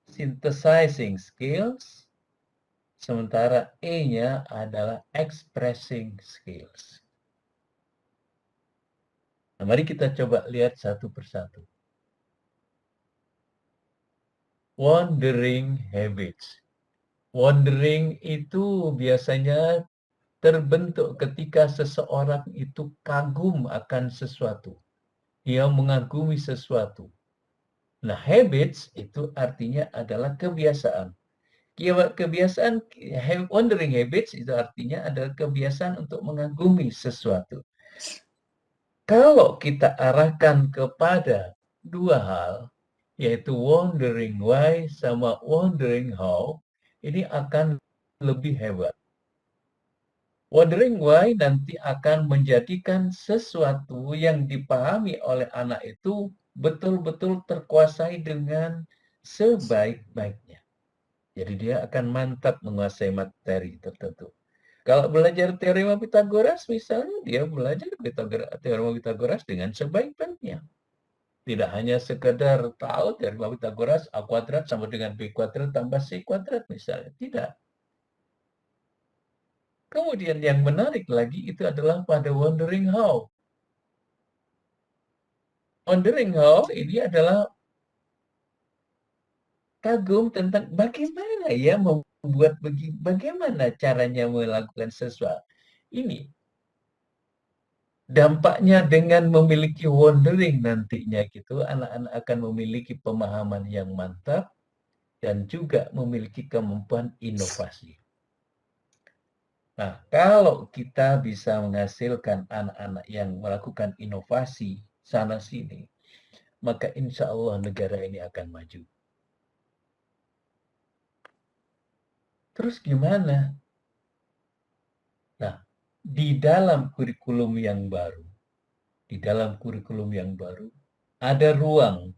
[SPEAKER 2] synthesizing skills. Sementara E-nya adalah expressing skills. Nah, mari kita coba lihat satu persatu. Wandering habits. Wandering itu biasanya terbentuk ketika seseorang itu kagum akan sesuatu. Dia mengagumi sesuatu. Nah, habits itu artinya adalah kebiasaan. Kebiasaan, wandering habits itu artinya adalah kebiasaan untuk mengagumi sesuatu. Kalau kita arahkan kepada dua hal, yaitu wondering why sama wondering how, ini akan lebih hebat. Wondering why nanti akan menjadikan sesuatu yang dipahami oleh anak itu betul-betul terkuasai dengan sebaik-baiknya. Jadi dia akan mantap menguasai materi tertentu. Kalau belajar teorema Pitagoras misalnya, dia belajar teorema Pitagoras dengan sebaik-baiknya. Tidak hanya sekedar tahu teorema Pitagoras A kuadrat sama dengan B kuadrat tambah C kuadrat misalnya. Tidak. Kemudian yang menarik lagi itu adalah pada wondering how. Wondering how ini adalah kagum tentang bagaimana ya membuat bagaimana caranya melakukan sesuatu. Ini dampaknya dengan memiliki wondering nantinya gitu, anak-anak akan memiliki pemahaman yang mantap dan juga memiliki kemampuan inovasi. Nah, kalau kita bisa menghasilkan anak-anak yang melakukan inovasi sana-sini, maka insya Allah negara ini akan maju. Terus gimana? Nah, di dalam kurikulum yang baru, ada ruang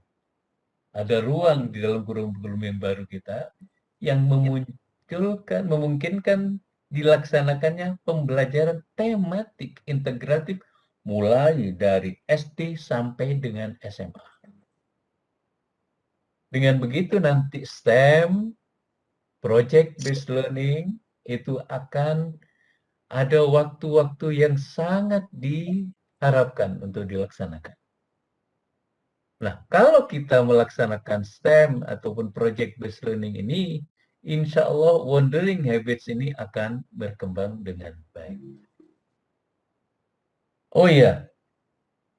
[SPEAKER 2] di dalam kurikulum yang baru kita yang memungkinkan dilaksanakannya pembelajaran tematik integratif mulai dari SD sampai dengan SMA. Dengan begitu nanti STEM, Project Based Learning, itu akan ada waktu-waktu yang sangat diharapkan untuk dilaksanakan. Nah, kalau kita melaksanakan STEM ataupun Project Based Learning ini, insya Allah wondering habits ini akan berkembang dengan baik. Oh iya,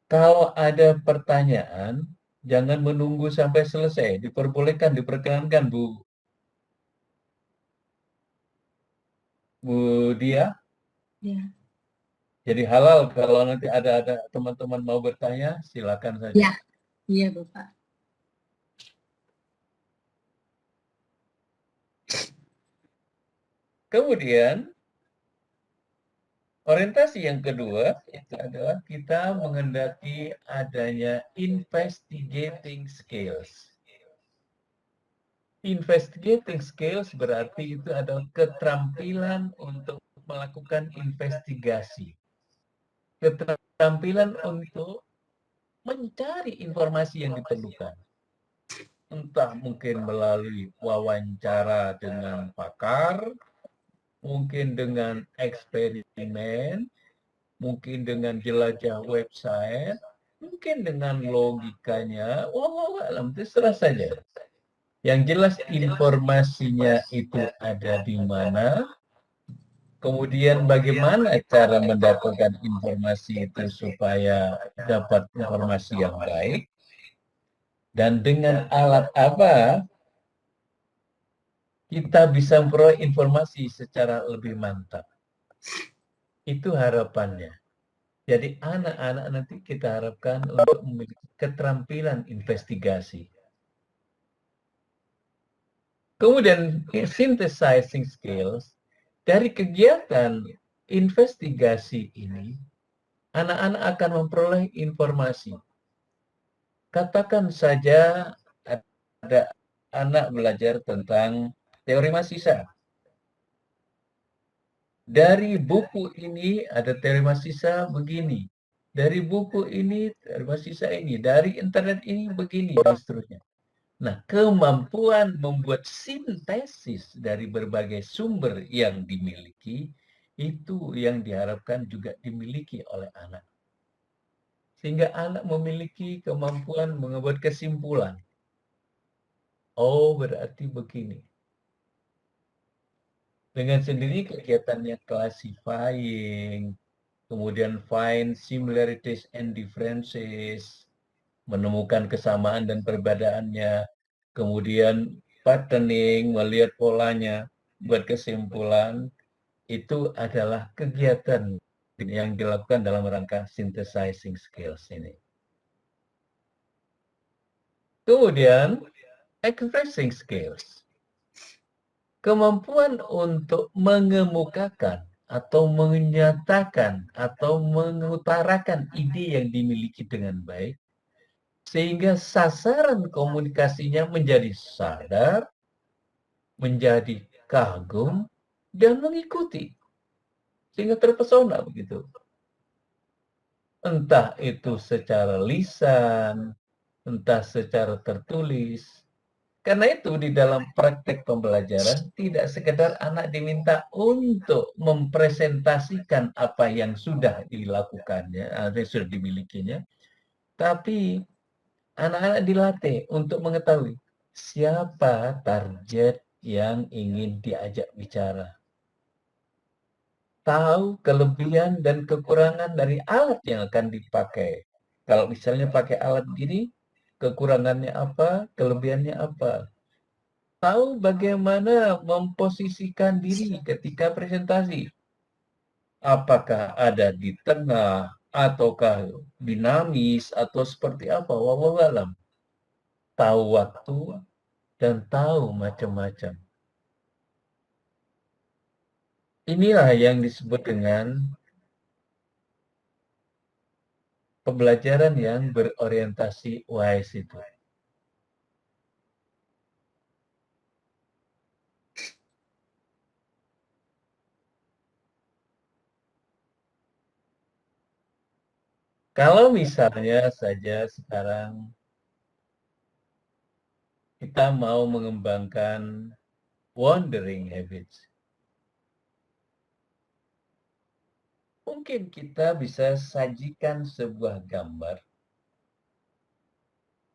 [SPEAKER 2] kalau ada pertanyaan, jangan menunggu sampai selesai. Diperkenankan Bu Dia.
[SPEAKER 3] Ya.
[SPEAKER 2] Jadi halal kalau nanti ada teman-teman mau bertanya, silakan saja.
[SPEAKER 5] Ya, iya Bapak.
[SPEAKER 2] Kemudian, orientasi yang kedua itu adalah kita menghendaki adanya investigating skills. Investigating skills berarti itu adalah keterampilan untuk melakukan investigasi. Keterampilan untuk mencari informasi yang diperlukan. Entah mungkin melalui wawancara dengan pakar, mungkin dengan eksperimen, mungkin dengan jelajah website, mungkin dengan logikanya, wallahu a'lam, terserah saja. Yang jelas informasinya itu ada di mana, kemudian bagaimana cara mendapatkan informasi itu supaya dapat informasi yang baik, dan dengan alat apa kita bisa memperoleh informasi secara lebih mantap. Itu harapannya. Jadi anak-anak nanti kita harapkan untuk memiliki keterampilan investigasi. Kemudian synthesizing skills, dari kegiatan investigasi ini, anak-anak akan memperoleh informasi. Katakan saja ada anak belajar tentang teorema sisa. Dari buku ini ada teorema sisa begini. Dari buku ini teorema sisa ini. Dari internet ini begini dan seterusnya. Nah, kemampuan membuat sintesis dari berbagai sumber yang dimiliki, itu yang diharapkan juga dimiliki oleh anak. Sehingga anak memiliki kemampuan membuat kesimpulan. Oh, berarti begini. Dengan sendiri kegiatannya classifying, kemudian find similarities and differences, menemukan kesamaan dan perbedaannya, kemudian patterning, melihat polanya, buat kesimpulan, itu adalah kegiatan yang dilakukan dalam rangka synthesizing skills ini. Kemudian, expressing skills. Kemampuan untuk mengemukakan atau menyatakan atau mengutarakan ide yang dimiliki dengan baik, sehingga sasaran komunikasinya menjadi sadar, menjadi kagum dan mengikuti, sehingga terpesona begitu. Entah itu secara lisan, entah secara tertulis. Karena itu di dalam praktek pembelajaran tidak sekedar anak diminta untuk mempresentasikan apa yang sudah dilakukannya, atau yang sudah dimilikinya, tapi anak-anak dilatih untuk mengetahui siapa target yang ingin diajak bicara. Tahu kelebihan dan kekurangan dari alat yang akan dipakai. Kalau misalnya pakai alat gini, kekurangannya apa, kelebihannya apa. Tahu bagaimana memposisikan diri ketika presentasi. Apakah ada di tengah, ataukah dinamis, atau seperti apa, wallahu alam. Tahu waktu dan tahu macam-macam. Inilah yang disebut dengan pembelajaran yang berorientasi WISE itu. Kalau misalnya saja sekarang kita mau mengembangkan wandering habits, mungkin kita bisa sajikan sebuah gambar,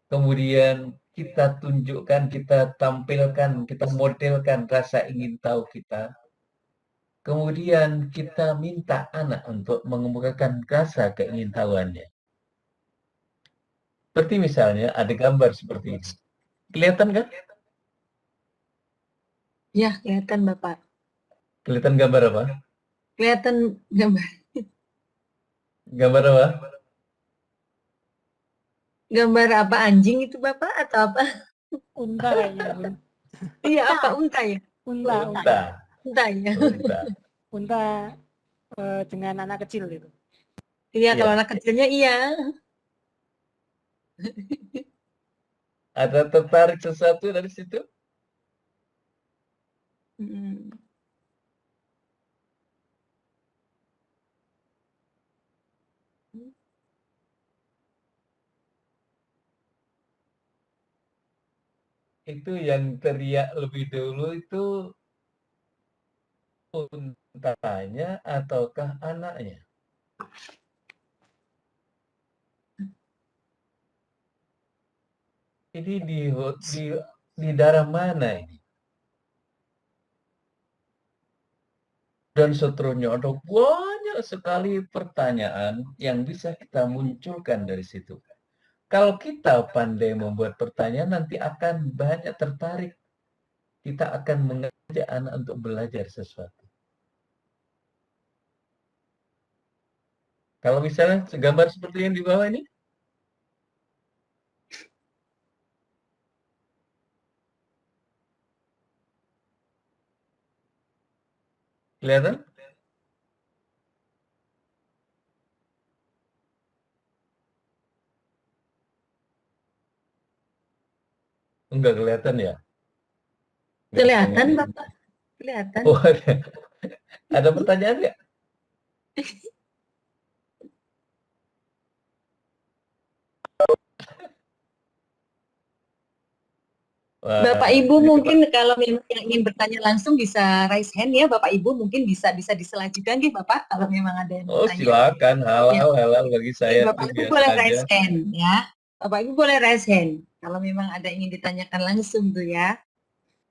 [SPEAKER 2] kemudian kita tunjukkan, kita tampilkan, kita modelkan rasa ingin tahu kita, kemudian kita minta anak untuk mengemukakan rasa keingintahuannya. Seperti misalnya ada gambar seperti ini. Kelihatan kan?
[SPEAKER 3] Ya, kelihatan Bapak.
[SPEAKER 2] Kelihatan gambar apa?
[SPEAKER 3] Kelihatan gambar.
[SPEAKER 2] Gambar apa?
[SPEAKER 3] Gambar apa, anjing itu Bapak atau apa?
[SPEAKER 1] Unta kayaknya, Bun.
[SPEAKER 3] Iya, apa, unta ya?
[SPEAKER 1] Unta, unta.
[SPEAKER 2] Unta.
[SPEAKER 3] Unta ya.
[SPEAKER 2] Unta.
[SPEAKER 1] Unta dengan anak kecil itu.
[SPEAKER 3] Iya, kalau
[SPEAKER 2] Iya.
[SPEAKER 3] anak kecilnya iya.
[SPEAKER 2] Ada tertarik sesuatu dari situ?
[SPEAKER 3] Mm.
[SPEAKER 2] Itu yang teriak lebih dulu itu untanya ataukah anaknya? Ini di daerah mana ini? Dan seterusnya ada banyak sekali pertanyaan yang bisa kita munculkan dari situ. Kalau kita pandai membuat pertanyaan, nanti akan banyak tertarik. Kita akan mengajak anak untuk belajar sesuatu. Kalau misalnya gambar seperti yang di bawah ini, kelihatan? Enggak kelihatan ya? Nggak
[SPEAKER 3] Kelihatan
[SPEAKER 2] kelihatan.
[SPEAKER 3] Bapak. Kelihatan.
[SPEAKER 2] Oh, ada pertanyaan nggak? Wah,
[SPEAKER 3] Bapak Ibu
[SPEAKER 2] ini
[SPEAKER 3] mungkin kalau memang yang ingin bertanya langsung bisa raise hand ya, Bapak Ibu mungkin bisa diselajukan nih Bapak kalau memang ada yang
[SPEAKER 2] Oh,
[SPEAKER 3] bertanya.
[SPEAKER 2] silakan,
[SPEAKER 3] Ya.
[SPEAKER 2] halal bagi saya
[SPEAKER 3] Bapak
[SPEAKER 2] itu
[SPEAKER 3] Ibu
[SPEAKER 2] biasa
[SPEAKER 3] boleh
[SPEAKER 2] aja.
[SPEAKER 3] raise hand ya. Bapak Ibu boleh raise hand kalau memang ada yang ingin ditanyakan langsung tuh ya.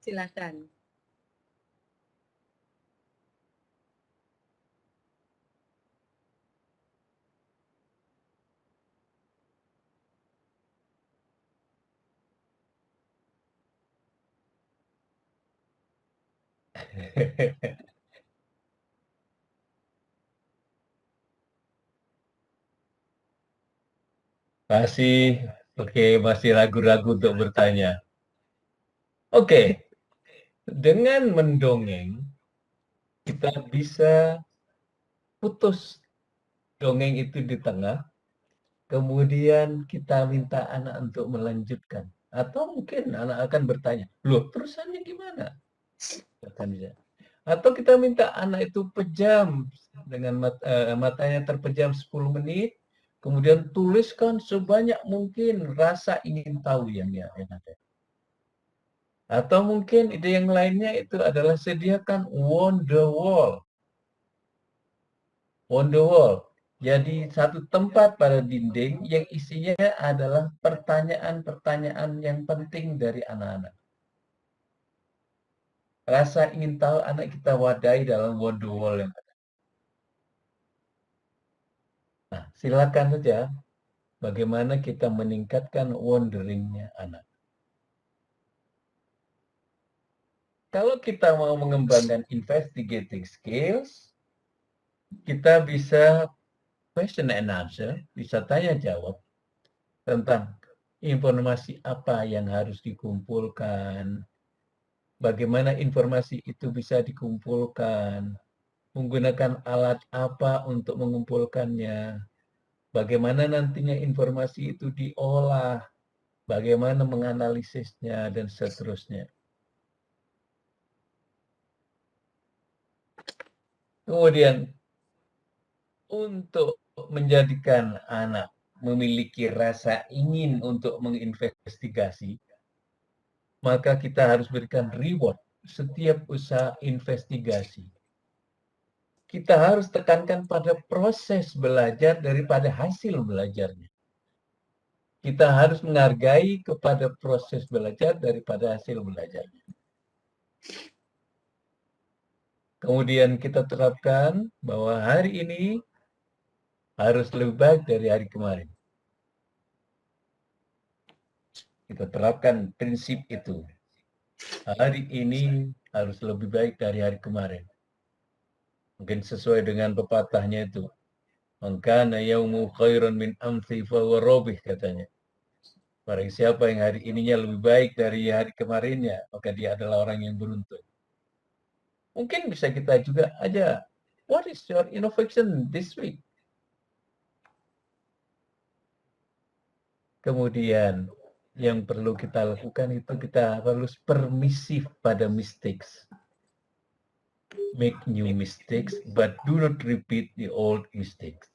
[SPEAKER 3] Silakan.
[SPEAKER 2] Masih ragu-ragu untuk bertanya. Oke, dengan mendongeng, kita bisa putus dongeng itu di tengah, kemudian kita minta anak untuk melanjutkan. Atau mungkin anak akan bertanya, loh terusannya gimana? Kan bisa. Atau kita minta anak itu pejam dengan matanya terpejam 10 menit, kemudian tuliskan sebanyak mungkin rasa ingin tahu yang ada. Atau mungkin ide yang lainnya itu adalah sediakan wonder wall. Wonder wall. Jadi satu tempat pada dinding yang isinya adalah pertanyaan-pertanyaan yang penting dari anak-anak. Rasa ingin tahu anak kita wadai dalam wonder wall yang ada. Nah, silakan saja bagaimana kita meningkatkan wondering-nya anak. Kalau kita mau mengembangkan investigating skills, kita bisa question and answer, bisa tanya jawab tentang informasi apa yang harus dikumpulkan, bagaimana informasi itu bisa dikumpulkan, menggunakan alat apa untuk mengumpulkannya, bagaimana nantinya informasi itu diolah, bagaimana menganalisisnya, dan seterusnya. Kemudian, untuk menjadikan anak memiliki rasa ingin untuk menginvestigasi, maka kita harus berikan reward setiap usaha investigasi. Kita harus tekankan pada proses belajar daripada hasil belajarnya. Kita harus menghargai kepada proses belajar daripada hasil belajarnya. Kemudian kita terapkan bahwa hari ini harus lebih baik dari hari kemarin. Kita terapkan prinsip itu. Hari ini harus lebih baik dari hari kemarin. Mungkin sesuai dengan pepatahnya itu. Man kana yaumu khairan min amsi fa huwa rabih, katanya. Barang siapa yang hari ininya lebih baik dari hari kemarinnya, maka dia adalah orang yang beruntung. Mungkin bisa kita juga aja, what is your innovation this week? Kemudian yang perlu kita lakukan itu kita harus permisif pada mistakes. Make new mistakes, but do not repeat the old mistakes.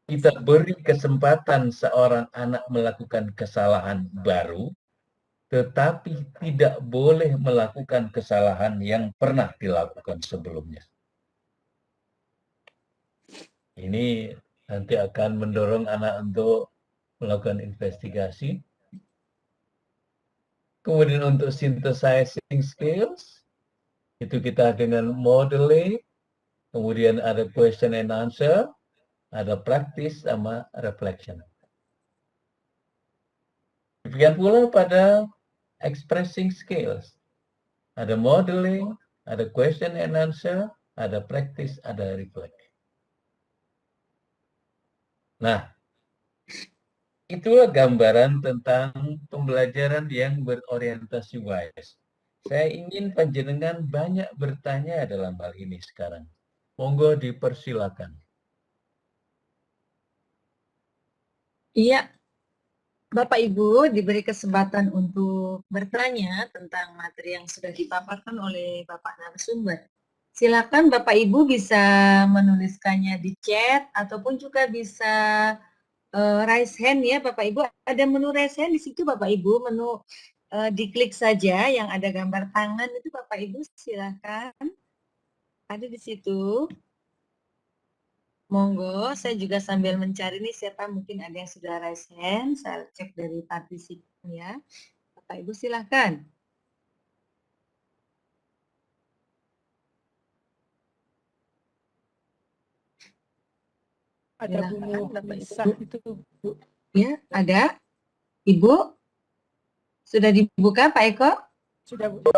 [SPEAKER 2] Kita beri kesempatan seorang anak melakukan kesalahan baru, tetapi tidak boleh melakukan kesalahan yang pernah dilakukan sebelumnya. Ini nanti akan mendorong anak untuk melakukan investigasi. Kemudian untuk synthesizing skills, itu kita dengan modeling, kemudian ada question and answer, ada practice sama reflection. Demikian pula pada expressing skills. Ada modeling, ada question and answer, ada practice, ada reflect. Nah, itulah gambaran tentang pembelajaran yang berorientasi WISE. Saya ingin panjenengan banyak bertanya dalam hal ini sekarang. Monggo dipersilakan.
[SPEAKER 3] Iya, Bapak Ibu diberi kesempatan untuk bertanya tentang materi yang sudah dipaparkan oleh Bapak narasumber. Silakan Bapak Ibu bisa menuliskannya di chat ataupun juga bisa raise hand ya Bapak Ibu. Ada menu raise hand di situ Bapak Ibu, menu diklik saja yang ada gambar tangan itu Bapak Ibu silakan. Ada di situ. Monggo, saya juga sambil mencari nih siapa mungkin ada yang sudah raise hand, saya cek dari partisipan ya. Bapak Ibu silakan.
[SPEAKER 1] Ada Bu
[SPEAKER 3] Silakan, Bapak
[SPEAKER 1] Muhlisah
[SPEAKER 3] Ibu.
[SPEAKER 1] itu, Bu.
[SPEAKER 3] Ya, ada. Ibu, sudah dibuka Pak Eko?
[SPEAKER 1] Sudah, Bu.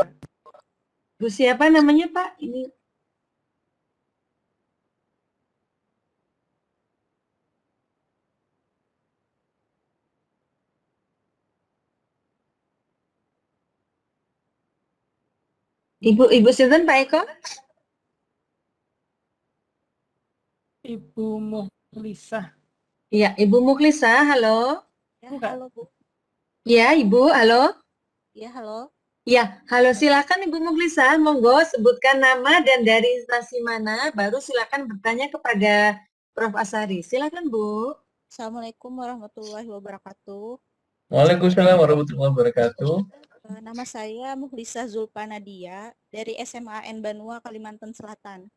[SPEAKER 3] Bu siapa namanya Pak? Ini Ibu sinten Pak Eko?
[SPEAKER 1] Ibu Muhlisah.
[SPEAKER 3] Iya, Ibu Mukhlisa, halo.
[SPEAKER 5] Ya,
[SPEAKER 1] Bukan.
[SPEAKER 5] halo Bu.
[SPEAKER 3] Iya, Ibu, halo.
[SPEAKER 5] Ya, halo.
[SPEAKER 3] Ya, halo silakan Ibu Muklisah, monggo sebutkan nama dan dari instansi mana, baru silakan bertanya kepada Prof. Asari. Silakan Bu.
[SPEAKER 6] Assalamualaikum warahmatullahi wabarakatuh.
[SPEAKER 2] Waalaikumsalam warahmatullahi wabarakatuh.
[SPEAKER 6] Nama saya Muhlisa Zulpanadia dari SMAN Banua, Kalimantan Selatan.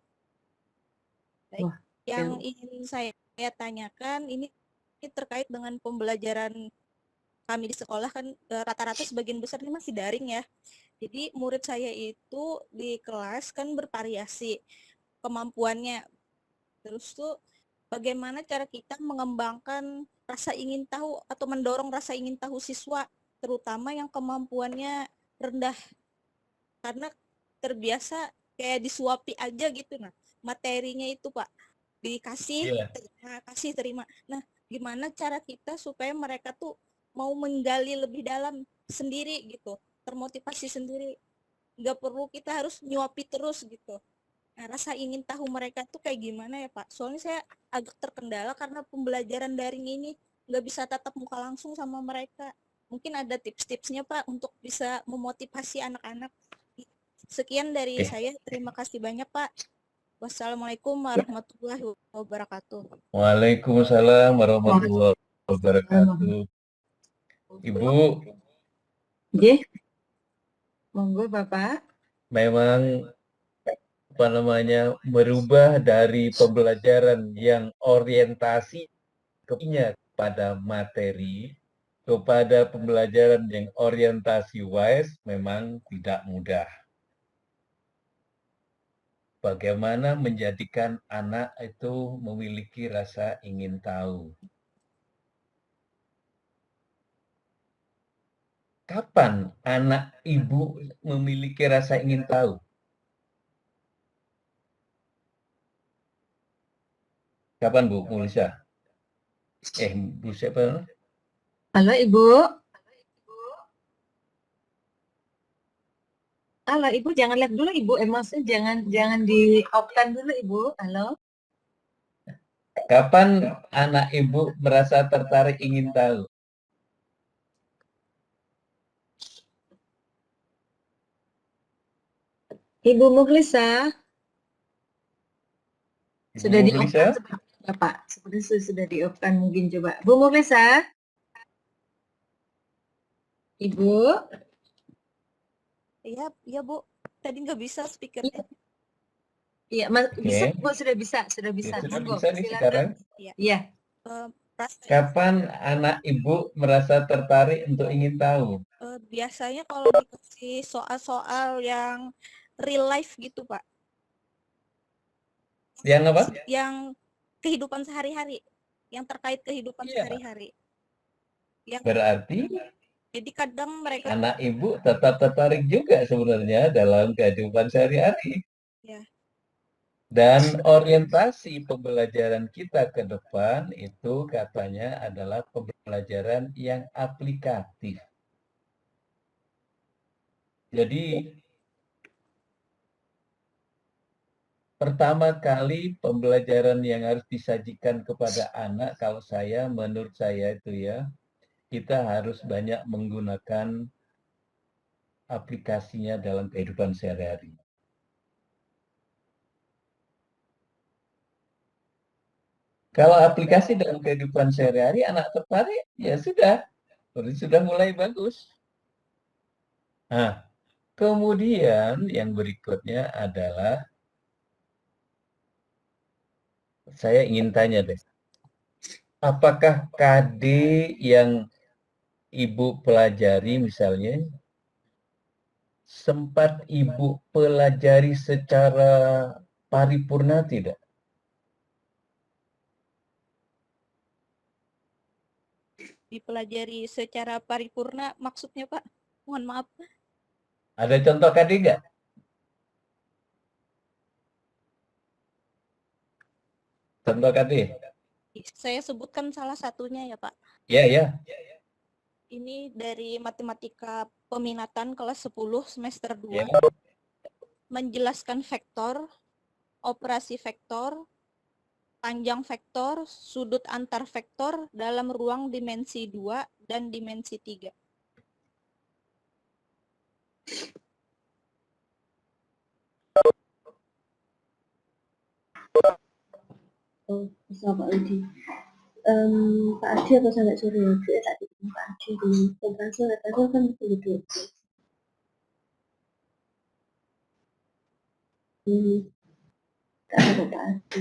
[SPEAKER 6] Baik,
[SPEAKER 3] Wah,
[SPEAKER 6] yang ingin saya tanyakan ini terkait dengan pembelajaran kami di sekolah kan rata-rata sebagian besar ini masih daring ya. Jadi murid saya itu di kelas kan bervariasi kemampuannya. Terus tuh bagaimana cara kita mengembangkan rasa ingin tahu atau mendorong rasa ingin tahu siswa, terutama yang kemampuannya rendah. Karena terbiasa kayak disuapi aja gitu. Nah, materinya itu Pak, dikasih,
[SPEAKER 2] Iya.
[SPEAKER 6] kasih, terima. Nah, gimana cara kita supaya mereka tuh mau menggali lebih dalam sendiri gitu, termotivasi sendiri. Nggak perlu kita harus nyuapi terus gitu. Nah, rasa ingin tahu mereka tuh kayak gimana ya Pak? Soalnya saya agak terkendala karena pembelajaran daring ini nggak bisa tatap muka langsung sama mereka. Mungkin ada tips-tipsnya Pak untuk bisa memotivasi anak-anak. Sekian dari saya. Terima kasih banyak Pak. Wassalamualaikum warahmatullahi wabarakatuh.
[SPEAKER 2] Waalaikumsalam warahmatullahi wabarakatuh. Ibu,
[SPEAKER 3] Nggih. Monggo Bapak.
[SPEAKER 2] memang apa namanya merubah dari pembelajaran yang orientasi kepada materi kepada pembelajaran yang orientasi wise memang tidak mudah. Bagaimana menjadikan anak itu memiliki rasa ingin tahu. Kapan anak ibu memiliki rasa ingin tahu? Kapan Bu Mulisa? Bu siapa?
[SPEAKER 3] Halo Ibu. Halo Ibu, jangan lihat dulu Ibu. Maksudnya jangan di off-kan dulu Ibu. Halo.
[SPEAKER 2] Kapan anak ibu merasa tertarik ingin tahu?
[SPEAKER 3] Ibu Muklisah.
[SPEAKER 2] Ibu
[SPEAKER 3] Sudah di
[SPEAKER 2] Mulisa?
[SPEAKER 3] off-kan Bapak. Seperti sudah di off-kan mungkin coba. Bu Muklisah. Ibu.
[SPEAKER 6] Iya, iya Bu. Tadi nggak bisa speakernya.
[SPEAKER 3] Iya, bisa Bu, sudah bisa.
[SPEAKER 2] Sudah
[SPEAKER 3] Monggo,
[SPEAKER 2] bisa nih
[SPEAKER 3] silakan.
[SPEAKER 2] sekarang.
[SPEAKER 3] Iya.
[SPEAKER 2] Kapan anak ibu merasa tertarik untuk ingin tahu?
[SPEAKER 6] Biasanya kalau dikasih soal-soal yang real life gitu Pak.
[SPEAKER 2] Yang apa?
[SPEAKER 6] Yang kehidupan sehari-hari, yang terkait kehidupan sehari-hari.
[SPEAKER 2] Berarti
[SPEAKER 6] Jadi kadang mereka
[SPEAKER 2] anak ibu tetap tertarik juga sebenarnya dalam kehidupan sehari-hari.
[SPEAKER 6] ya.
[SPEAKER 2] Dan orientasi pembelajaran kita ke depan itu katanya adalah pembelajaran yang aplikatif. Jadi pertama kali pembelajaran yang harus disajikan kepada anak, kalau menurut saya itu ya, kita harus banyak menggunakan aplikasinya dalam kehidupan sehari-hari. Kalau aplikasi dalam kehidupan sehari-hari anak tertarik, ya sudah mulai bagus. Nah, kemudian yang berikutnya adalah saya ingin tanya deh, apakah KD yang Ibu pelajari misalnya sempat Ibu pelajari secara paripurna tidak?
[SPEAKER 6] Dipelajari secara paripurna maksudnya Pak? Mohon maaf.
[SPEAKER 2] Ada contoh KD nggak? Contoh KD?
[SPEAKER 6] Saya sebutkan salah satunya ya Pak.
[SPEAKER 2] Ya.
[SPEAKER 6] Ini dari matematika peminatan kelas 10 semester 2.
[SPEAKER 2] Ya.
[SPEAKER 6] Menjelaskan vektor, operasi vektor, panjang vektor, sudut antar vektor dalam ruang dimensi 2 dan dimensi 3.
[SPEAKER 5] Oh, bisa Pak Udi. Pak Adi apa sampai sore ya? Tak ketemu Pak Adi dengan kontransel kan betul-betul. Tak ada Pak Adi.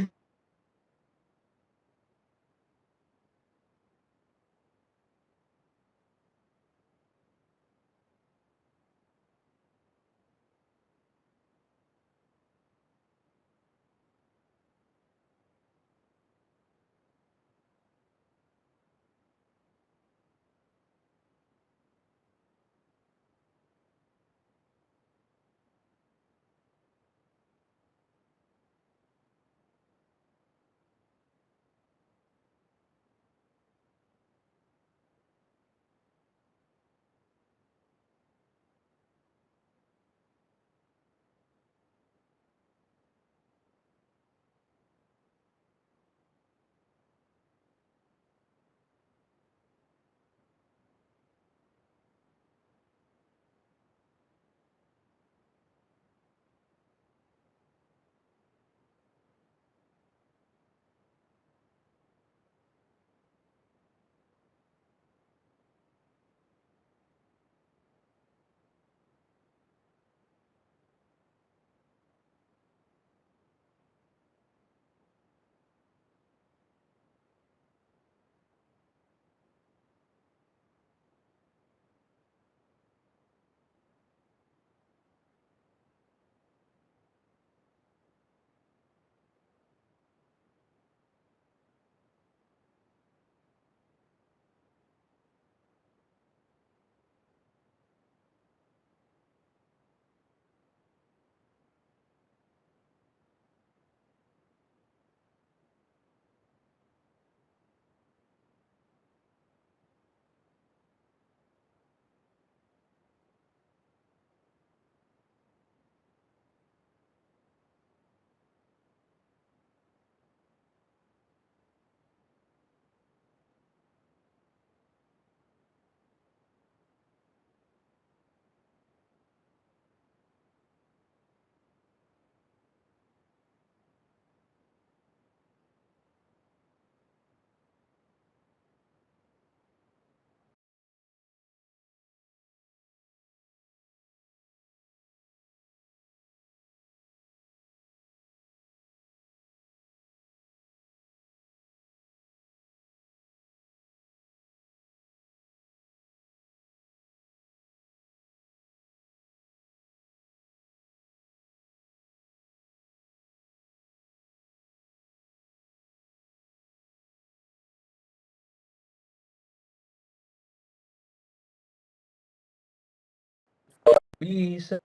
[SPEAKER 2] Bisa,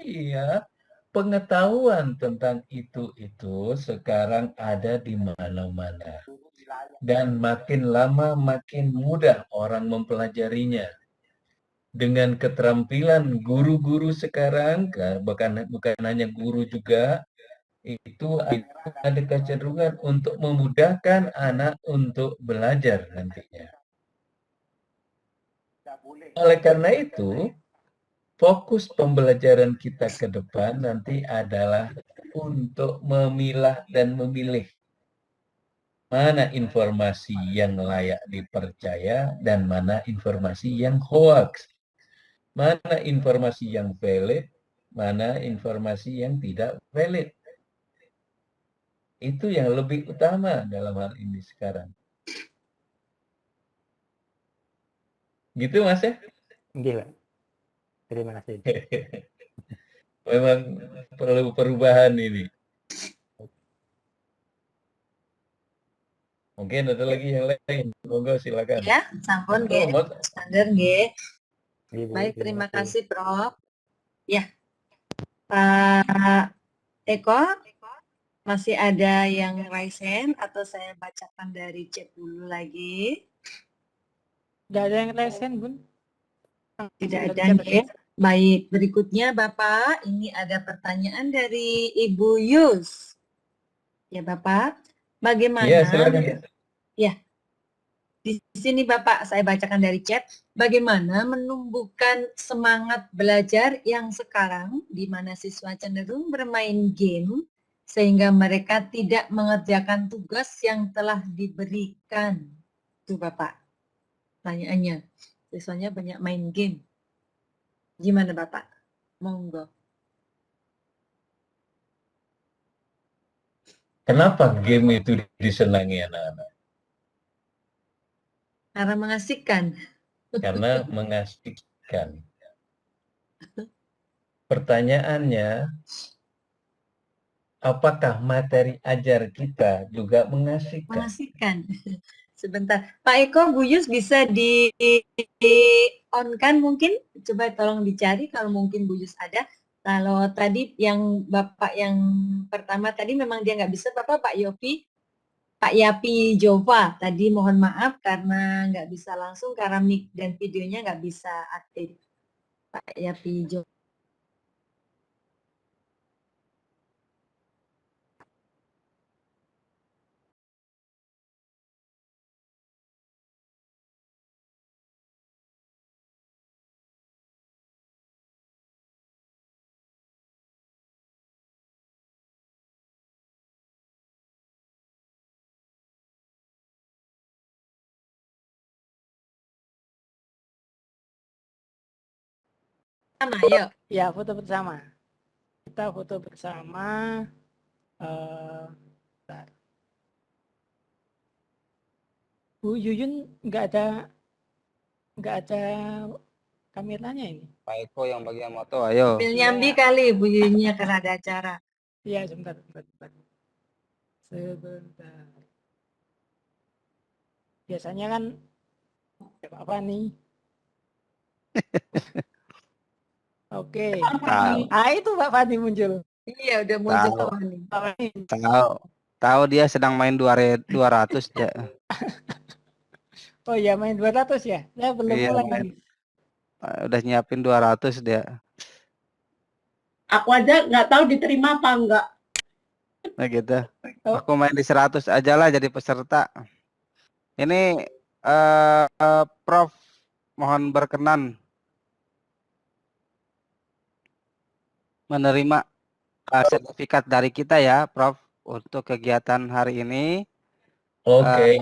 [SPEAKER 2] iya. Pengetahuan tentang itu sekarang ada di mana-mana. Dan makin lama makin mudah orang mempelajarinya. Dengan keterampilan guru-guru sekarang, bukan hanya guru juga, itu ada kecenderungan untuk memudahkan anak untuk belajar nantinya. Oleh karena itu, fokus pembelajaran kita ke depan nanti adalah untuk memilah dan memilih mana informasi yang layak dipercaya dan mana informasi yang hoax. Mana informasi yang valid, mana informasi yang tidak valid. Itu yang lebih utama dalam hal ini sekarang. Gitu Mas ya?
[SPEAKER 7] Gila. Terima kasih.
[SPEAKER 2] Memang perlu perubahan ini. Mungkin ada lagi yang lain. Monggo silakan.
[SPEAKER 3] Ya, sampun nggih. Standar nggih. Baik, terima kasih Prof. Ya, Pak Eko, masih ada yang raise hand atau saya bacakan dari chat dulu lagi?
[SPEAKER 1] Nggak ada yang resen, Bun.
[SPEAKER 3] Tidak ada nggih. Baik, berikutnya Bapak, ini ada pertanyaan dari Ibu Yus. Ya Bapak, bagaimana?
[SPEAKER 2] Iya, silakan.
[SPEAKER 3] Ya, di sini Bapak, saya bacakan dari chat, bagaimana menumbuhkan semangat belajar yang sekarang, di mana siswa cenderung bermain game sehingga mereka tidak mengerjakan tugas yang telah diberikan. Tuh Bapak, pertanyaannya. Siswanya banyak main game. Gimana Bapak? Monggo.
[SPEAKER 2] Kenapa game itu disenangi anak-anak?
[SPEAKER 3] Karena mengasihkan.
[SPEAKER 2] Karena mengasihkan. Pertanyaannya, apakah materi ajar kita juga mengasihkan?
[SPEAKER 3] Mengasihkan. Sebentar. Pak Eko, Bu Yus bisa di on-kan mungkin? Coba tolong dicari kalau mungkin Bu Yus ada. Kalau tadi yang Bapak yang pertama tadi memang dia nggak bisa, Bapak, Pak Yapi Jova. Tadi mohon maaf karena nggak bisa langsung karena mic dan videonya nggak bisa aktif. Pak Yapi Jova. Sama, yuk.
[SPEAKER 1] Ya, foto bersama. Kita foto bersama. Bentar. Bu Yuyun nggak ada kameranya ini.
[SPEAKER 4] Pak Eko yang bagian moto, ayo.
[SPEAKER 3] Sambil nyambi kali Bu Yunya karena ada acara.
[SPEAKER 1] Iya, sebentar. Sebentar. Biasanya kan ya Pak Fani. Oke.
[SPEAKER 4] Tahu,
[SPEAKER 1] Itu Pak Fani muncul.
[SPEAKER 3] Iya, udah muncul
[SPEAKER 4] Tahu.
[SPEAKER 3] Pak Fani.
[SPEAKER 1] Pak Fani.
[SPEAKER 4] tahu dia sedang main 200 ya.
[SPEAKER 1] Oh ya, main 200 ya? Saya belum
[SPEAKER 4] Iya,
[SPEAKER 1] mulai.
[SPEAKER 4] main. Udah nyiapin 200 dia.
[SPEAKER 8] Aku aja nggak tahu diterima apa enggak.
[SPEAKER 4] Nah gitu.
[SPEAKER 1] Oh.
[SPEAKER 4] Aku main di 100 aja lah jadi peserta. Ini Prof mohon berkenan menerima sertifikat dari kita ya, Prof, untuk kegiatan hari ini.
[SPEAKER 2] Oke.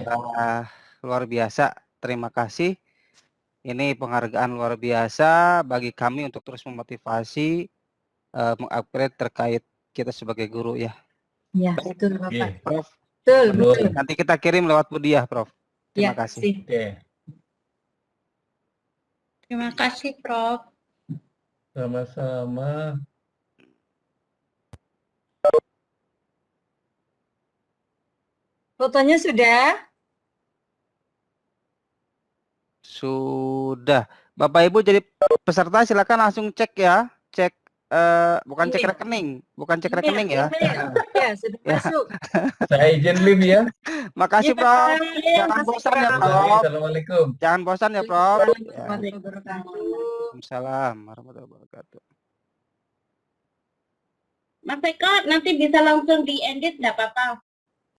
[SPEAKER 4] Luar biasa. Terima kasih. Ini penghargaan luar biasa bagi kami untuk terus memotivasi, mengupgrade terkait kita sebagai guru ya.
[SPEAKER 3] Ya, betul Bapak.
[SPEAKER 2] Oke.
[SPEAKER 4] Prof,
[SPEAKER 3] Betul.
[SPEAKER 4] nanti kita kirim lewat Budiah, Prof. Terima
[SPEAKER 3] Ya,
[SPEAKER 4] kasih.
[SPEAKER 2] Oke.
[SPEAKER 8] Terima kasih, Prof.
[SPEAKER 2] Sama-sama.
[SPEAKER 3] Fotonya sudah?
[SPEAKER 4] Sudah. Bapak Ibu jadi peserta silakan langsung cek ya. Cek bukan cek
[SPEAKER 3] Ini.
[SPEAKER 4] rekening, bukan cek rekening ya.
[SPEAKER 3] Ya, sudah
[SPEAKER 4] Ya.
[SPEAKER 3] masuk.
[SPEAKER 2] Saya izin live ya.
[SPEAKER 4] Makasih,
[SPEAKER 3] Ya,
[SPEAKER 4] Prof.
[SPEAKER 3] ya,
[SPEAKER 4] Jangan
[SPEAKER 3] makasih,
[SPEAKER 4] bosan ya,
[SPEAKER 3] Prof.
[SPEAKER 4] Prof.
[SPEAKER 2] Assalamualaikum.
[SPEAKER 4] Jangan bosan ya, Prof. Ya.
[SPEAKER 3] Warahmatullahi wabarakatuh.
[SPEAKER 4] Waalaikumsalam warahmatullahi wabarakatuh.
[SPEAKER 8] Mas Eko nanti bisa langsung diedit nggak apa-apa?